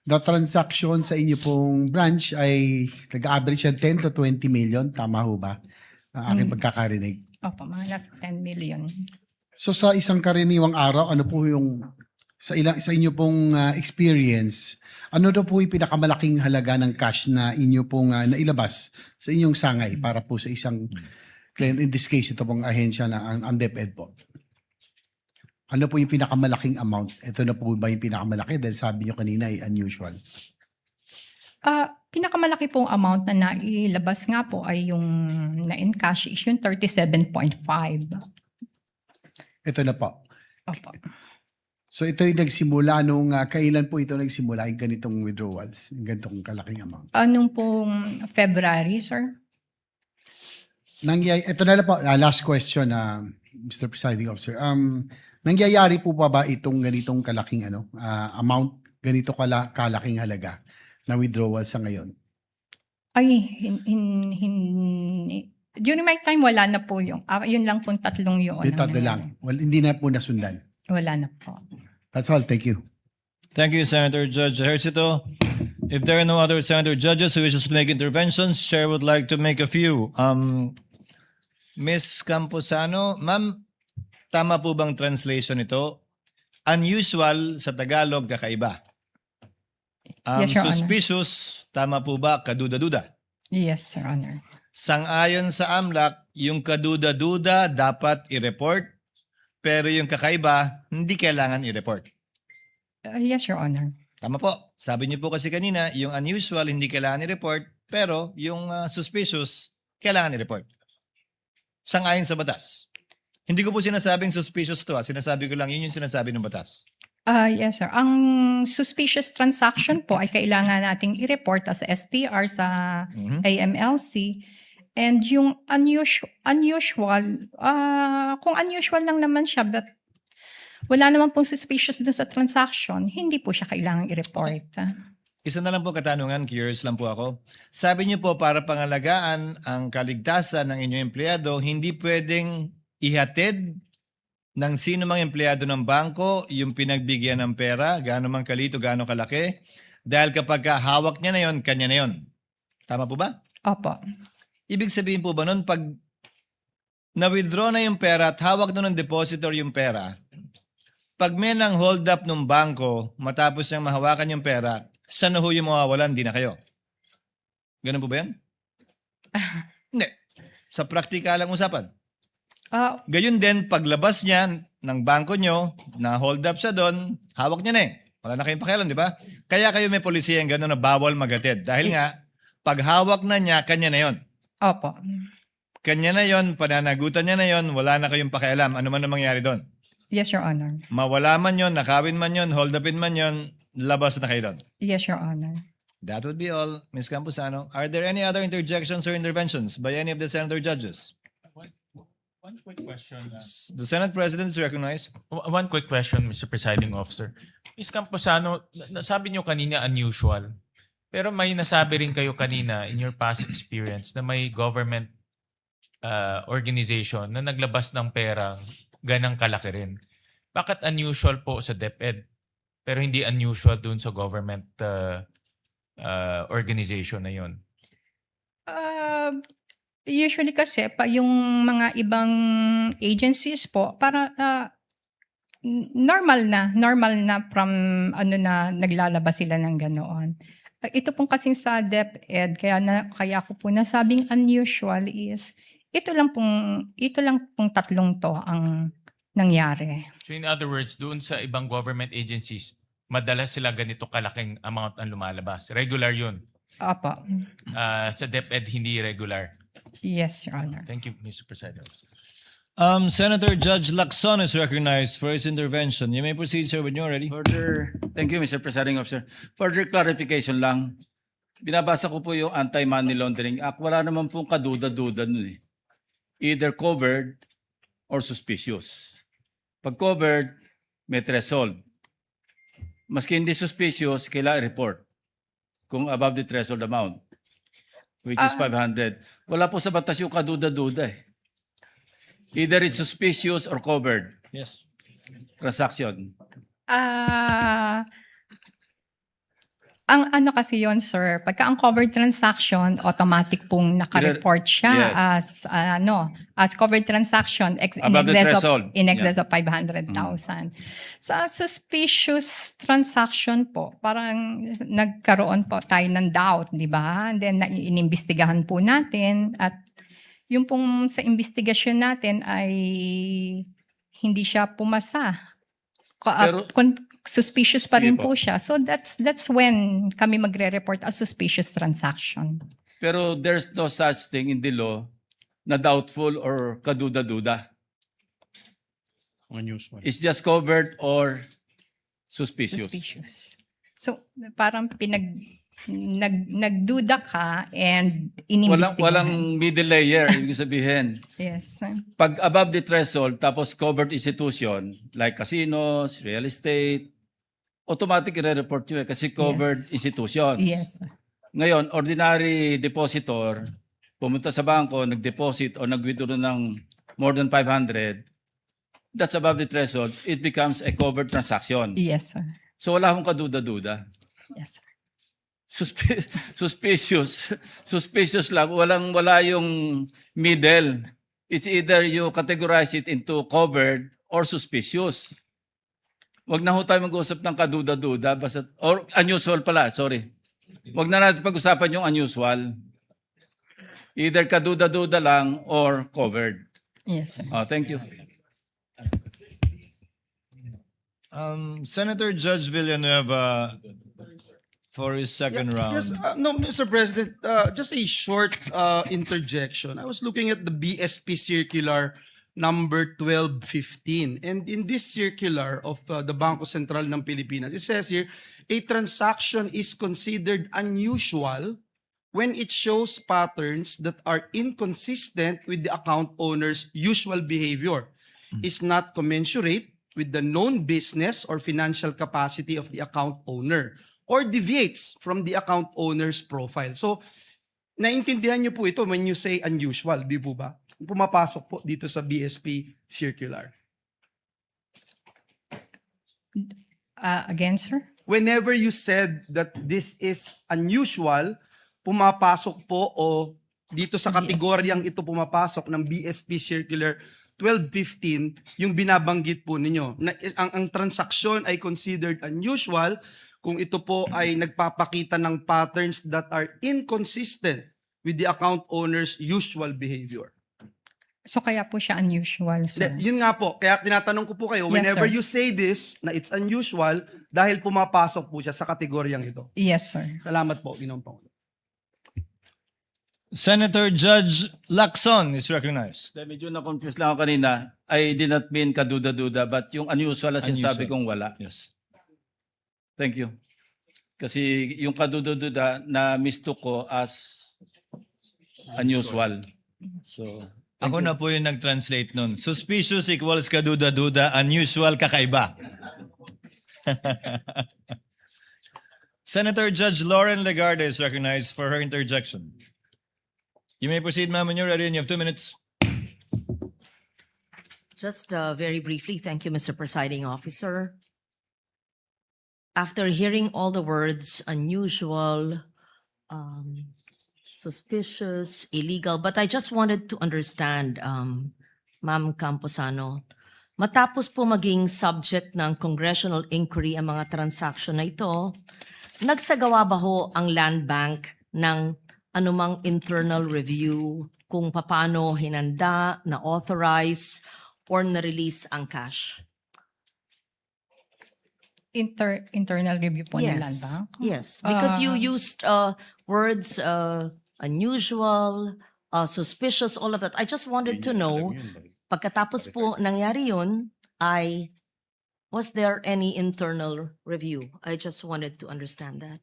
Speaker 11: the transaction sa inyo pong branch ay nag-average yan 10 to 20 million. Tama ho ba? Ang aking pagkakarinig.
Speaker 4: Opo, mga nasa 10 million.
Speaker 11: So sa isang karaniwang araw, ano po yung sa inyo pong experience, ano daw po yung pinakamalaking halaga ng cash na inyo pong nailabas sa inyong sangay para po sa isang client, in this case ito pong ahensya na ang DepEd po? Ano po yung pinakamalaking amount? Ito na po ba yung pinakamalaki dahil sabi nyo kanina ay unusual?
Speaker 4: Pinakamalaki pong amount na nailabas nga po ay yung na-encash is yung 37.5.
Speaker 11: Ito na po.
Speaker 4: Opo.
Speaker 11: So ito yung nagsimula nung kailan po ito nagsimula yung ganitong withdrawals, yung ganitong kalaking amount?
Speaker 4: Anong pong February, sir?
Speaker 11: Ito na lang po, last question, Mr. Presiding Officer. Nangyayari po ba itong ganitong kalaking amount, ganito kalaking halaga na withdrawal sa ngayon?
Speaker 4: Ay, during my time, wala na po yung, yun lang pong tatlong yun.
Speaker 11: Dito lang. Well, hindi na po nasundan.
Speaker 4: Wala na po.
Speaker 11: That's all. Thank you.
Speaker 1: Thank you, Senator Judge Ejercito. If there are no other senator judges who wishes to make interventions, Chair would like to make a few. Ms. Camposano, ma'am, tama po bang translation ito? Unusual sa Tagalog, kakaiba.
Speaker 4: Yes, Your Honor.
Speaker 1: Suspicious, tama po ba, kaduda-duda?
Speaker 4: Yes, Your Honor.
Speaker 1: Sang-ayon sa AMLAC, yung kaduda-duda dapat i-report, pero yung kakaiba, hindi kailangan i-report.
Speaker 4: Yes, Your Honor.
Speaker 1: Tama po. Sabi niyo po kasi kanina, yung unusual hindi kailangan i-report, pero yung suspicious, kailangan i-report. Sang-ayon sa batas. Hindi ko po sinasabing suspicious to. Sinasabi ko lang yun yung sinasabi ng batas.
Speaker 4: Yes, sir. Ang suspicious transaction po ay kailangan nating i-report as STR sa
Speaker 1: Mhm.
Speaker 4: AMLC. And yung unusual, kung unusual lang naman siya, but wala naman pong suspicious dun sa transaction, hindi po siya kailangan i-report.
Speaker 1: Isa na lang po katanungan, curious lang po ako. Sabi niyo po para pangalagaan ang kaligtasan ng inyong empleyado, hindi pwedeng ihatid ng sino mang empleyado ng bangko yung pinagbigyan ng pera, gaano man kalito, gaano kalaki, dahil kapag hawak niya na yon, kanya na yon. Tama po ba?
Speaker 4: Opo.
Speaker 1: Ibig sabihin po ba nun, pag na-withdraw na yung pera at hawak na ng depositor yung pera, pag may nang hold up ng bangko, matapos niyang mahawakan yung pera, saan na ho yung mawawalan, di na kayo? Ganun po ba yan? Hindi. Sa praktikalang usapan. Gayun din, paglabas niya ng bangko nyo, na hold up siya doon, hawak niya na eh. Wala na kayong pakialam, di ba? Kaya kayo may polisiya yung gano'n na bawal magatid. Dahil nga, pag hawak na niya, kanya na yon.
Speaker 4: Opo.
Speaker 1: Kanya na yon, pananagutan niya na yon, wala na kayong pakialam. Ano man ang mangyari doon?
Speaker 4: Yes, Your Honor.
Speaker 1: Mawala man yon, nakawin man yon, hold upin man yon, labas na kayo doon.
Speaker 4: Yes, Your Honor.
Speaker 1: That would be all, Ms. Campuzano. Are there any other interjections or interventions by any of the senator judges?
Speaker 10: One quick question.
Speaker 1: The Senate President is recognized.
Speaker 10: One quick question, Mr. Presiding Officer. Ms. Camposano, nasabi niyo kanina unusual. Pero may nasabi rin kayo kanina in your past experience na may government organization na naglabas ng pera ganang kalaki rin. Bakit unusual po sa DepEd pero hindi unusual dun sa government organization na yun?
Speaker 4: Usually kasi yung mga ibang agencies po para normal na from naglalabas sila ng ganoon. Ito pong kasing sa DepEd kaya ko po nasabing unusual is ito lang pong tatlong to ang nangyari.
Speaker 10: So in other words, doon sa ibang government agencies, madalas sila ganito kalaking amount ang lumalabas. Regular yun.
Speaker 4: Opo.
Speaker 10: Sa DepEd, hindi regular.
Speaker 4: Yes, Your Honor.
Speaker 10: Thank you, Mr. President.
Speaker 1: Senator Judge Lacson is recognized for his intervention. You may proceed, sir, when you're ready.
Speaker 13: Thank you, Mr. Presiding Officer. Further clarification lang. Binabasa ko po yung Anti-Money Laundering Act. Wala naman pong kaduda-duda nun eh. Either covered or suspicious. Pag covered, may threshold. Maski hindi suspicious, kailangan report kung above the threshold amount, which is 500. Wala po sa batas yung kaduda-duda eh. Either it's suspicious or covered
Speaker 1: Yes.
Speaker 13: transaction.
Speaker 4: Ang ano kasi yon, sir, pagka ang covered transaction, automatic pong naka-report siya
Speaker 13: Yes.
Speaker 4: as covered transaction
Speaker 13: Above the threshold.
Speaker 4: in excess of 500,000. Sa suspicious transaction po, parang nagkaroon po tayo ng doubt, di ba? And then inimbestigahan po natin at yung pong sa investigasyon natin ay hindi siya pumasa.
Speaker 13: Pero-
Speaker 4: Suspicious pa
Speaker 13: Sige
Speaker 4: rin
Speaker 13: po.
Speaker 4: po siya. So that's when kami magre-report as suspicious transaction.
Speaker 13: Pero there's no such thing in the law na doubtful or kaduda-duda.
Speaker 9: Unusual.
Speaker 13: It's just covered or suspicious.
Speaker 4: Suspicious. So parang nagduda ka and inimbestigahan.
Speaker 13: Walang middle layer, ibig sabihin.
Speaker 4: Yes.
Speaker 13: Pag above the threshold, tapos covered institution, like casinos, real estate, automatic i-report nyo kasi covered
Speaker 4: Yes.
Speaker 13: institution.
Speaker 4: Yes.
Speaker 13: Ngayon, ordinary depositor, pumunta sa bangko, nag-deposit o nag-withdraw ng more than 500, that's above the threshold, it becomes a covered transaction.
Speaker 4: Yes, sir.
Speaker 13: So wala akong kaduda-duda.
Speaker 4: Yes, sir.
Speaker 13: Suspicious lang. Wala yung middle. It's either you categorize it into covered or suspicious. Wag na ho tayo mag-usap ng kaduda-duda, basta, or unusual pala, sorry. Wag na natin pag-usapan yung unusual. Either kaduda-duda lang or covered.
Speaker 4: Yes, sir.
Speaker 13: Thank you.
Speaker 1: Senator Judge Villanueva for his second round.
Speaker 9: Yes, no, Mr. President, just a short interjection. I was looking at the BSP circular number 1215. And in this circular of the Bangko Sentral ng Pilipinas, it says here, a transaction is considered unusual when it shows patterns that are inconsistent with the account owner's usual behavior, is not commensurate with the known business or financial capacity of the account owner, or deviates from the account owner's profile. So, naintindihan niyo po ito when you say unusual, di po ba? Pumapasok po dito sa BSP circular.
Speaker 4: Again, sir?
Speaker 9: Whenever you said that this is unusual, pumapasok po o dito sa kategoryang ito pumapasok ng BSP circular 1215, yung binabanggit po ninyo. Na, ang transaksyon ay considered unusual kung ito po ay nagpapakita ng patterns that are inconsistent with the account owner's usual behavior.
Speaker 4: So kaya po siya unusual, sir.
Speaker 9: Yun nga po, kaya tinatanong ko po kayo,
Speaker 4: Yes,
Speaker 9: whenever
Speaker 4: sir.
Speaker 9: you say this, na it's unusual, dahil pumapasok po siya sa kategoryang ito.
Speaker 4: Yes, sir.
Speaker 9: Salamat po, Ginoong Pangulo.
Speaker 1: Senator Judge Lacson is recognized.
Speaker 13: Medyo na-confuse lang ako kanina. I did not mean kaduda-duda, but yung unusual na sinasabi kong wala.
Speaker 1: Yes.
Speaker 13: Thank you. Kasi yung kaduda-duda na mistook ko as unusual. So,
Speaker 1: Ako na po yung nag-translate nun. Suspicious equals kaduda-duda, unusual kakaiba. Senator Judge Lauren Legarde is recognized for her interjection. You may proceed, ma'am, when you're ready, and you have 2 minutes.
Speaker 14: Just very briefly, thank you, Mr. Presiding Officer. After hearing all the words unusual, suspicious, illegal, but I just wanted to understand, Ma'am Camposano, matapos po maging subject ng congressional inquiry ang mga transaction na ito, nagsagawa ba ho ang Land Bank ng anumang internal review kung paano hinanda, na-authorize, or na-release ang cash?
Speaker 4: Internal review po ng Land Bank?
Speaker 14: Yes, because you used words unusual, suspicious, all of that. I just wanted to know, pagkatapos po nangyari yun, was there any internal review? I just wanted to understand that.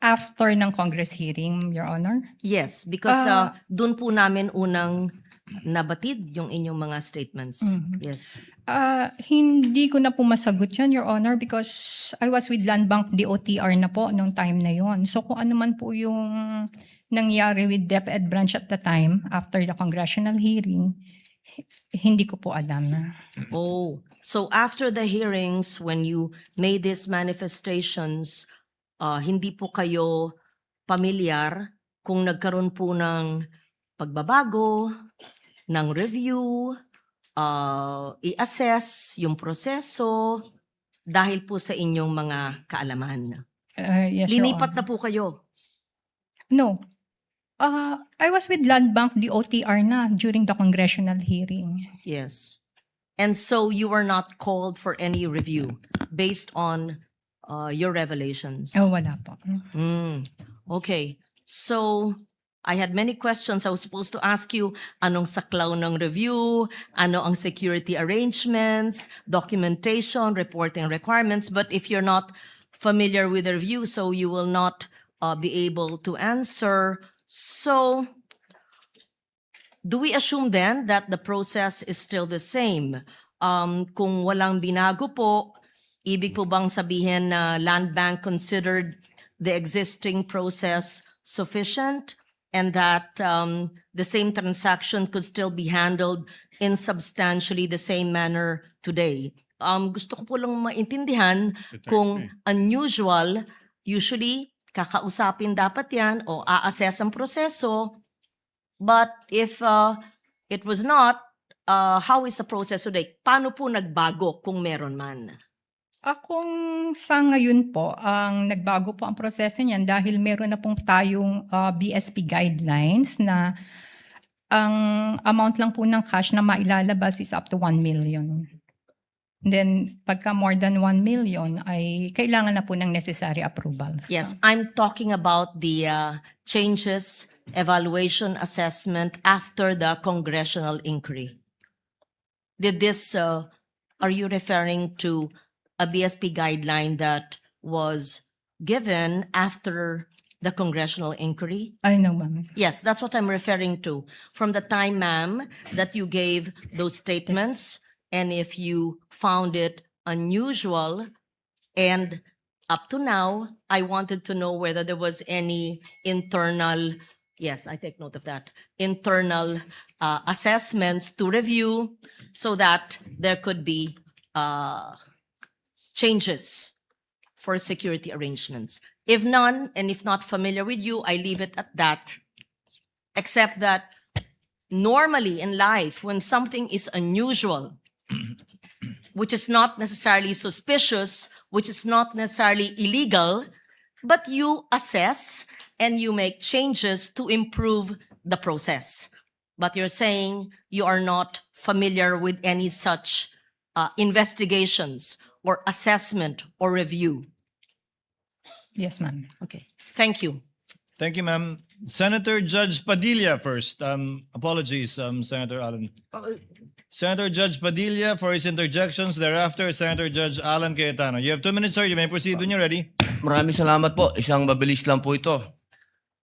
Speaker 4: After ng Congress hearing, Your Honor?
Speaker 14: Yes, because dun po namin unang nabatid yung inyong mga statements. Yes.
Speaker 4: Hindi ko na po masagot yan, Your Honor, because I was with Land Bank DOTR na po nung time na yon. So kung ano man po yung nangyari with DepEd branch at the time, after the congressional hearing, hindi ko po alam.
Speaker 14: Oh, so after the hearings, when you made these manifestations, hindi po kayo pamilyar kung nagkaroon po ng pagbabago, ng review, i-assess yung proseso dahil po sa inyong mga kaalaman.
Speaker 4: Yes, Your
Speaker 14: Linipat
Speaker 4: Honor.
Speaker 14: na po kayo.
Speaker 4: No. I was with Land Bank DOTR na during the congressional hearing.
Speaker 14: Yes. And so you were not called for any review based on your revelations.
Speaker 4: Wala po.
Speaker 14: Okay. So I had many questions. I was supposed to ask you anong saklaw ng review, ano ang security arrangements, documentation, reporting requirements. But if you're not familiar with the review, so you will not be able to answer. So do we assume then that the process is still the same? Kung walang binago po, ibig po bang sabihin na Land Bank considered the existing process sufficient and that the same transaction could still be handled in substantially the same manner today? Gusto ko po lang maintindihan kung unusual, usually kakausapin dapat yan o a-assess ang proseso. But if it was not, how is the process today? Paano po nagbago kung meron man?
Speaker 4: Kung sa ngayon po, ang nagbago po ang proseso niyan dahil meron na pong tayong BSP guidelines na ang amount lang po ng cash na mailalabas is up to 1 million. Then, pagka more than 1 million, ay kailangan na po ng necessary approvals.
Speaker 14: Yes, I'm talking about the changes, evaluation, assessment after the congressional inquiry. Did this, are you referring to a BSP guideline that was given after the congressional inquiry?
Speaker 4: I know, ma'am.
Speaker 14: Yes, that's what I'm referring to. From the time, ma'am, that you gave those statements, and if you found it unusual, and up to now, I wanted to know whether there was any internal, yes, I take note of that, internal assessments to review so that there could be changes for security arrangements. If none, and if not familiar with you, I leave it at that. Except that normally in life, when something is unusual, which is not necessarily suspicious, which is not necessarily illegal, but you assess and you make changes to improve the process. But you're saying you are not familiar with any such investigations or assessment or review.
Speaker 4: Yes, ma'am.
Speaker 14: Okay, thank you.
Speaker 1: Thank you, ma'am. Senator Judge Padilla first. Apologies, Senator Alan. Senator Judge Padilla for his interjections. Thereafter, Senator Judge Alan Cayetano. You have 2 minutes, sir. You may proceed when you're ready.
Speaker 15: Maraming salamat po. Isang mabilis lang po ito.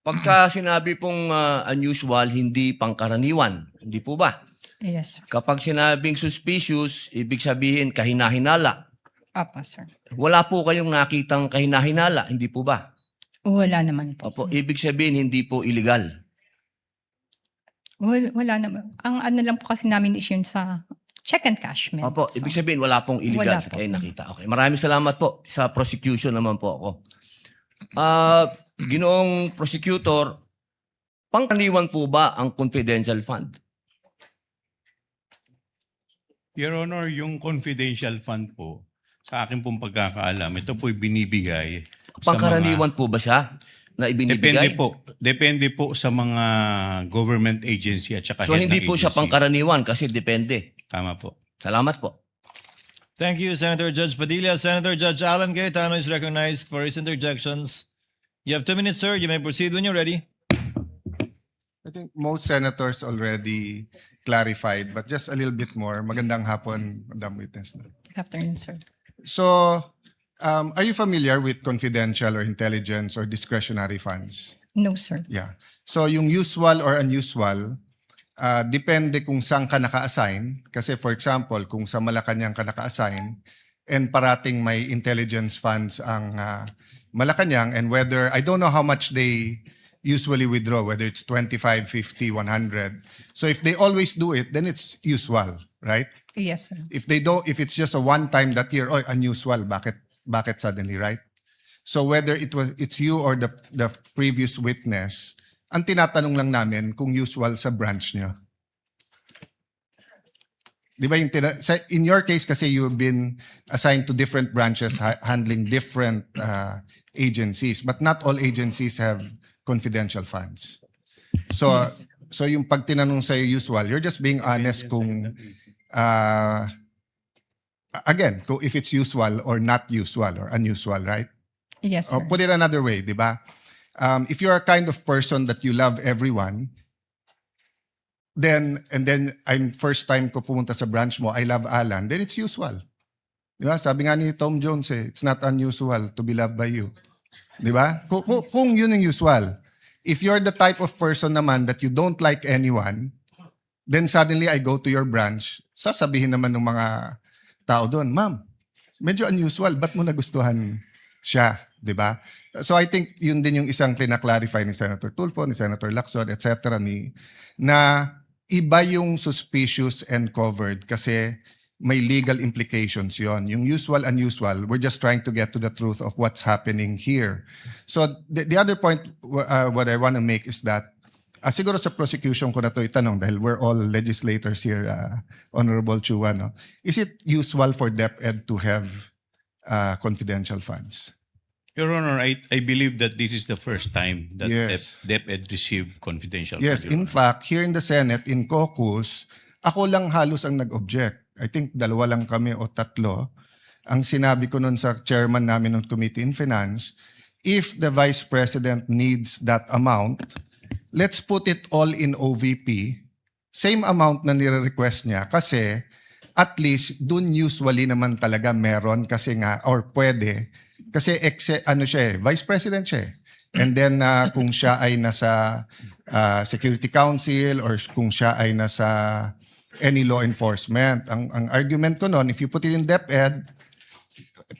Speaker 15: Pagka sinabi pong unusual, hindi pangkaraniwan. Hindi po ba?
Speaker 4: Yes, sir.
Speaker 15: Kapag sinabing suspicious, ibig sabihin kahinahinala.
Speaker 4: Apa, sir.
Speaker 15: Wala po kayong nakitang kahinahinala. Hindi po ba?
Speaker 4: Wala naman po.
Speaker 15: Opo, ibig sabihin hindi po illegal.
Speaker 4: Wala naman. Ang ano lang po kasi namin is yun sa check and cash. ma'am.
Speaker 15: Opo, ibig sabihin wala pong illegal.
Speaker 4: Wala po.
Speaker 15: Kayo nakita. Okay, maraming salamat po. Sa prosecution naman po ako. Ginoong prosecutor, pangkaraniwan po ba ang confidential fund?
Speaker 2: Your Honor, yung confidential fund po, sa akin pong pagkakaalam, ito po'y binibigay sa
Speaker 15: Pangkaraniwan po ba siya na ibinibigay?
Speaker 2: Depende po sa mga government agency at saka
Speaker 15: So
Speaker 2: head
Speaker 15: hindi
Speaker 2: ng
Speaker 15: po siya
Speaker 2: agency.
Speaker 15: pangkaraniwan kasi depende.
Speaker 2: Tama po.
Speaker 15: Salamat po.
Speaker 1: Thank you, Senator Judge Padilla. Senator Judge Alan Cayetano is recognized for his interjections. You have 2 minutes, sir. You may proceed when you're ready.
Speaker 6: I think most senators already clarified, but just a little bit more. Magandang hapon, Madam Witness.
Speaker 4: Good afternoon, sir.
Speaker 6: So, are you familiar with confidential or intelligence or discretionary funds?
Speaker 4: No, sir.
Speaker 6: Yeah. So, yung usual or unusual, depende kung saan ka naka-assign. Kasi for example, kung sa Malacanang ka naka-assign and parating may intelligence funds ang Malacanang, and whether, I don't know how much they usually withdraw, whether it's 25, 50, 100. So if they always do it, then it's usual, right?
Speaker 4: Yes, sir.
Speaker 6: If they don't, if it's just a one time that year, oh, unusual, bakit suddenly, right? So whether it's you or the previous witness, ang tinatanong lang namin kung usual sa branch nyo. Di ba in your case kasi you've been assigned to different branches handling different agencies, but not all agencies have confidential funds. So
Speaker 4: Yes.
Speaker 6: so yung pag tinanong sa usual, you're just being honest kung again, kung if it's usual or not usual or unusual, right?
Speaker 4: Yes, sir.
Speaker 6: Or put it another way, di ba? If you're a kind of person that you love everyone, then I'm first time ko pumunta sa branch mo, I love Alan, then it's usual. Di ba? Sabi nga ni Tom Jones, it's not unusual to be loved by you. Di ba? Kung yun ang usual. If you're the type of person naman that you don't like anyone, then suddenly I go to your branch, sasabihin naman ng mga tao doon, ma'am, medyo unusual, ba't mo nagustuhan siya? Di ba? So I think yun din yung isang clarify ni Senator Tulfo, ni Senator Lacson, etc. Na iba yung suspicious and covered kasi may legal implications yon. Yung usual, unusual, we're just trying to get to the truth of what's happening here. So the other point what I want to make is that siguro sa prosecution ko na to itanong dahil we're all legislators here, Honorable Chua, no? Is it usual for DepEd to have confidential funds.
Speaker 2: Your Honor, I believe that this is the first time that
Speaker 6: Yes.
Speaker 2: DepEd received confidential
Speaker 6: Yes,
Speaker 2: funds, Your
Speaker 6: in
Speaker 2: Honor.
Speaker 6: fact, here in the Senate, in caucus, ako lang halos ang nag-object. I think 2 lang kami o 3. Ang sinabi ko nun sa chairman namin ng Committee in Finance, if the Vice President needs that amount, let's put it all in OVP, same amount na nire-request niya kasi at least dun usually naman talaga meron kasi nga or pwede kasi Vice President siya. And then kung siya ay nasa Security Council or kung siya ay nasa any law enforcement, ang argument ko noon, if you put it in DepEd,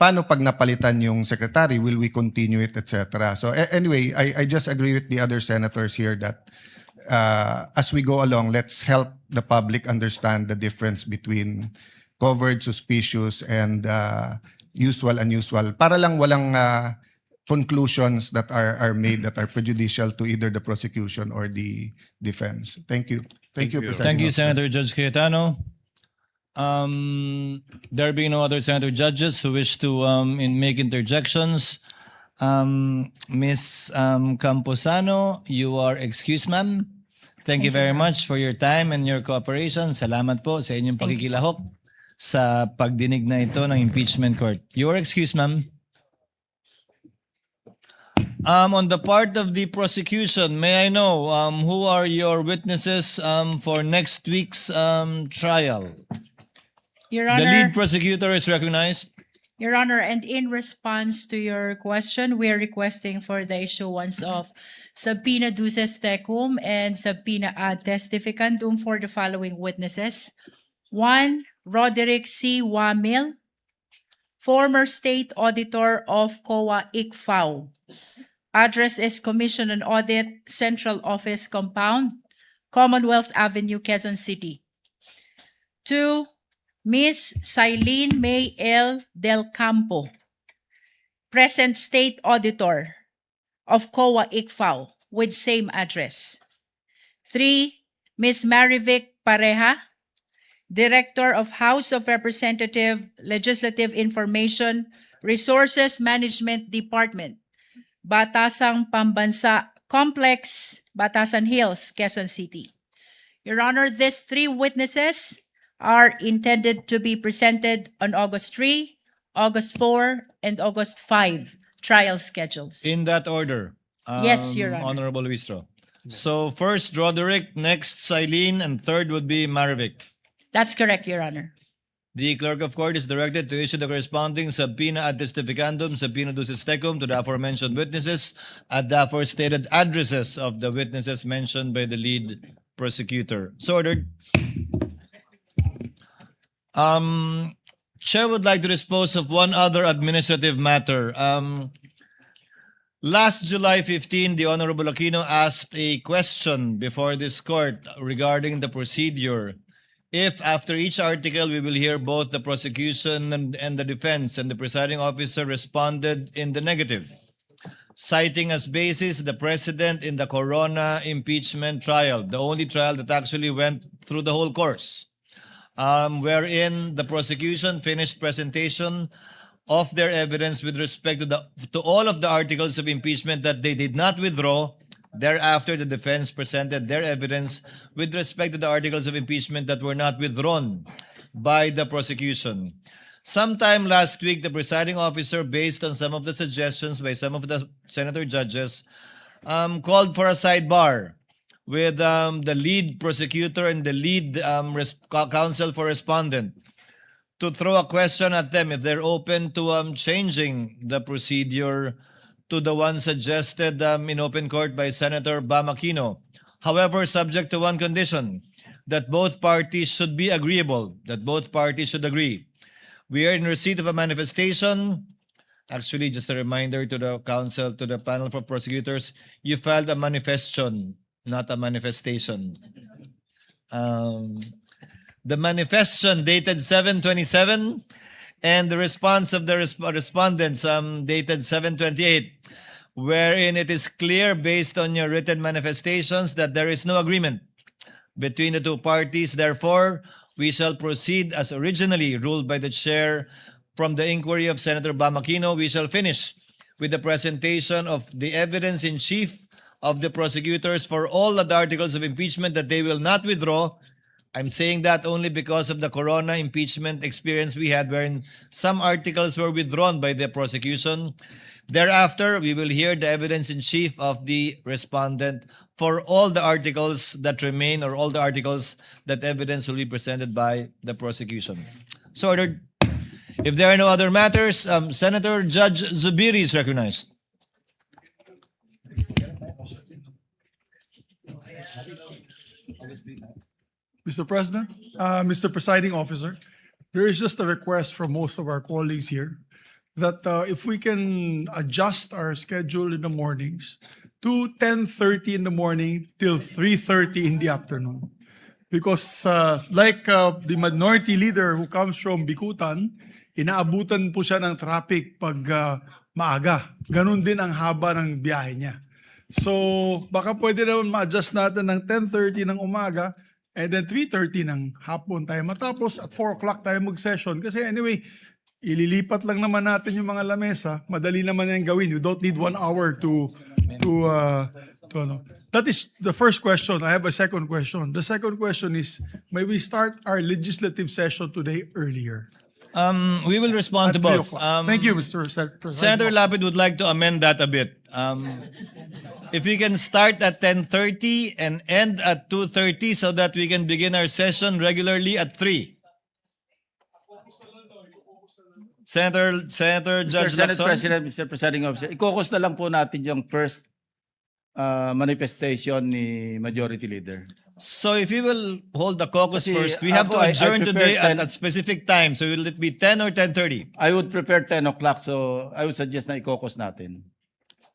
Speaker 6: paano pag napalitan yung secretary? Will we continue it, etc.? So anyway, I just agree with the other senators here that as we go along, let's help the public understand the difference between covered, suspicious, and usual, unusual. Para lang walang conclusions that are made that are prejudicial to either the prosecution or the defense. Thank you. Thank you,
Speaker 2: Thank you.
Speaker 6: Presiding
Speaker 1: Thank you,
Speaker 6: Officer.
Speaker 1: Senator Judge Cayetano. There being no other senator judges who wish to make interjections, Ms. Camposano, you are excused, ma'am. Thank you very much for your time and your cooperation. Salamat po sa inyong pakikilahok sa pagdinig na ito ng impeachment court. You are excused, ma'am. On the part of the prosecution, may I know who are your witnesses for next week's trial?
Speaker 16: Your
Speaker 1: The
Speaker 16: Honor,
Speaker 1: lead prosecutor is recognized.
Speaker 16: Your Honor, and in response to your question, we are requesting for the issuance of subpoena duces tecum and subpoena ad testificandum for the following witnesses. 1. Roderick C. Wamil, former State Auditor of COA ICFAO. Address is Commission on Audit, Central Office Compound, Commonwealth Avenue, Quezon City. 2. Ms. Silene May L. Del Campo, present State Auditor of COA ICFAO with same address. 3. Ms. Marivic Pareja, Director of House of Representative Legislative Information Resources Management Department, Batasang Pambansa Complex, Batasan Hills, Quezon City. Your Honor, these 3 witnesses are intended to be presented on August 3, August 4, and August 5 trial schedules.
Speaker 1: In that order.
Speaker 16: Yes, Your Honor.
Speaker 1: Honorable Luistro. So first Roderick, next Silene, and third would be Marivic.
Speaker 16: That's correct, Your Honor.
Speaker 1: The clerk of court is directed to issue the corresponding subpoena ad testificandum, subpoena duces tecum to the aforementioned witnesses at the aforestated addresses of the witnesses mentioned by the lead prosecutor. So ordered. Chair would like to dispose of one other administrative matter. Last July 15, the Honorable Aquino asked a question before this court regarding the procedure. If after each article we will hear both the prosecution and the defense, and the presiding officer responded in the negative, citing as basis the precedent in the Corona impeachment trial, the only trial that actually went through the whole course, wherein the prosecution finished presentation of their evidence with respect to all of the articles of impeachment that they did not withdraw. Thereafter, the defense presented their evidence with respect to the articles of impeachment that were not withdrawn by the prosecution. Sometime last week, the presiding officer, based on some of the suggestions by some of the senator judges, called for a sidebar with the lead prosecutor and the lead counsel for respondent to throw a question at them if they're open to changing the procedure to the one suggested in open court by Senator Bam Aquino. However, subject to one condition, that both parties should be agreeable, that both parties should agree. We are in receipt of a manifestation. Actually, just a reminder to the council, to the panel for prosecutors, you filed a manifestation, not a manifestation. The manifestation dated 7/27, and the response of the respondents dated 7/28, wherein it is clear based on your written manifestations that there is no agreement between the two parties. Therefore, we shall proceed as originally ruled by the chair from the inquiry of Senator Bam Aquino, we shall finish with the presentation of the evidence in chief of the prosecutors for all the articles of impeachment that they will not withdraw. I'm saying that only because of the corona impeachment experience we had, wherein some articles were withdrawn by the prosecution. Thereafter, we will hear the evidence in chief of the respondent for all the articles that remain, or all the articles that evidence will be presented by the prosecution. So ordered. If there are no other matters, Senator Judge Zubiri is recognized.
Speaker 11: Mr. President, Mr. Presiding Officer, there is just a request from most of our colleagues here that if we can adjust our schedule in the mornings to 10:30 in the morning till 3:30 in the afternoon. Because the minority leader who comes from Bikutan, inaabutan po siya ng traffic pag maaga. Ganun din ang haba ng biyahe niya. So baka pwede naman ma-adjust natin ng 10:30 ng umaga and then 3:30 ng hapon tayo matapos at 4 o'clock tayo mag-session. Kasi anyway, ililipat lang naman natin yung mga lamesa. Madali naman yan gawin. You don't need 1 hour to ano. That is the first question. I have a second question. The second question is, may we start our legislative session today earlier?
Speaker 1: We will respond to
Speaker 11: At 3
Speaker 1: both.
Speaker 11: o'clock. Thank you, Mr. President.
Speaker 1: Senator Lapid would like to amend that a bit. If we can start at 10:30 and end at 2:30 so that we can begin our session regularly at 3. Senator Judge
Speaker 13: Senate
Speaker 1: Lacson.
Speaker 13: President, Mr. Presiding Officer, ikokos na lang po natin yung first manifestation ni Majority Leader.
Speaker 1: So if we will hold the caucus
Speaker 13: Kasi
Speaker 1: first, we have to
Speaker 13: ako, I
Speaker 1: adjourn today
Speaker 13: prepared
Speaker 1: at a specific time. So will it be 10 or 10:30?
Speaker 13: I would prepare 10 o'clock, so I would suggest na ikokos natin.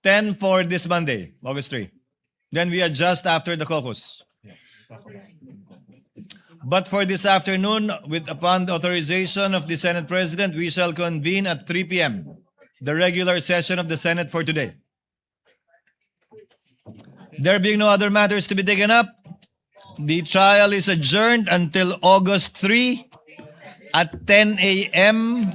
Speaker 1: 10 for this Monday, August 3. Then we adjust after the caucus. But for this afternoon, upon the authorization of the Senate President, we shall convene at 3 p.m., the regular session of the Senate for today. There being no other matters to be taken up, the trial is adjourned until August 3 at 10 a.m.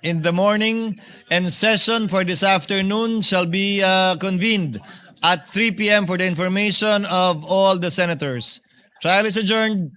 Speaker 1: in the morning, and session for this afternoon shall be convened at 3 p.m. for the information of all the senators. Trial is adjourned.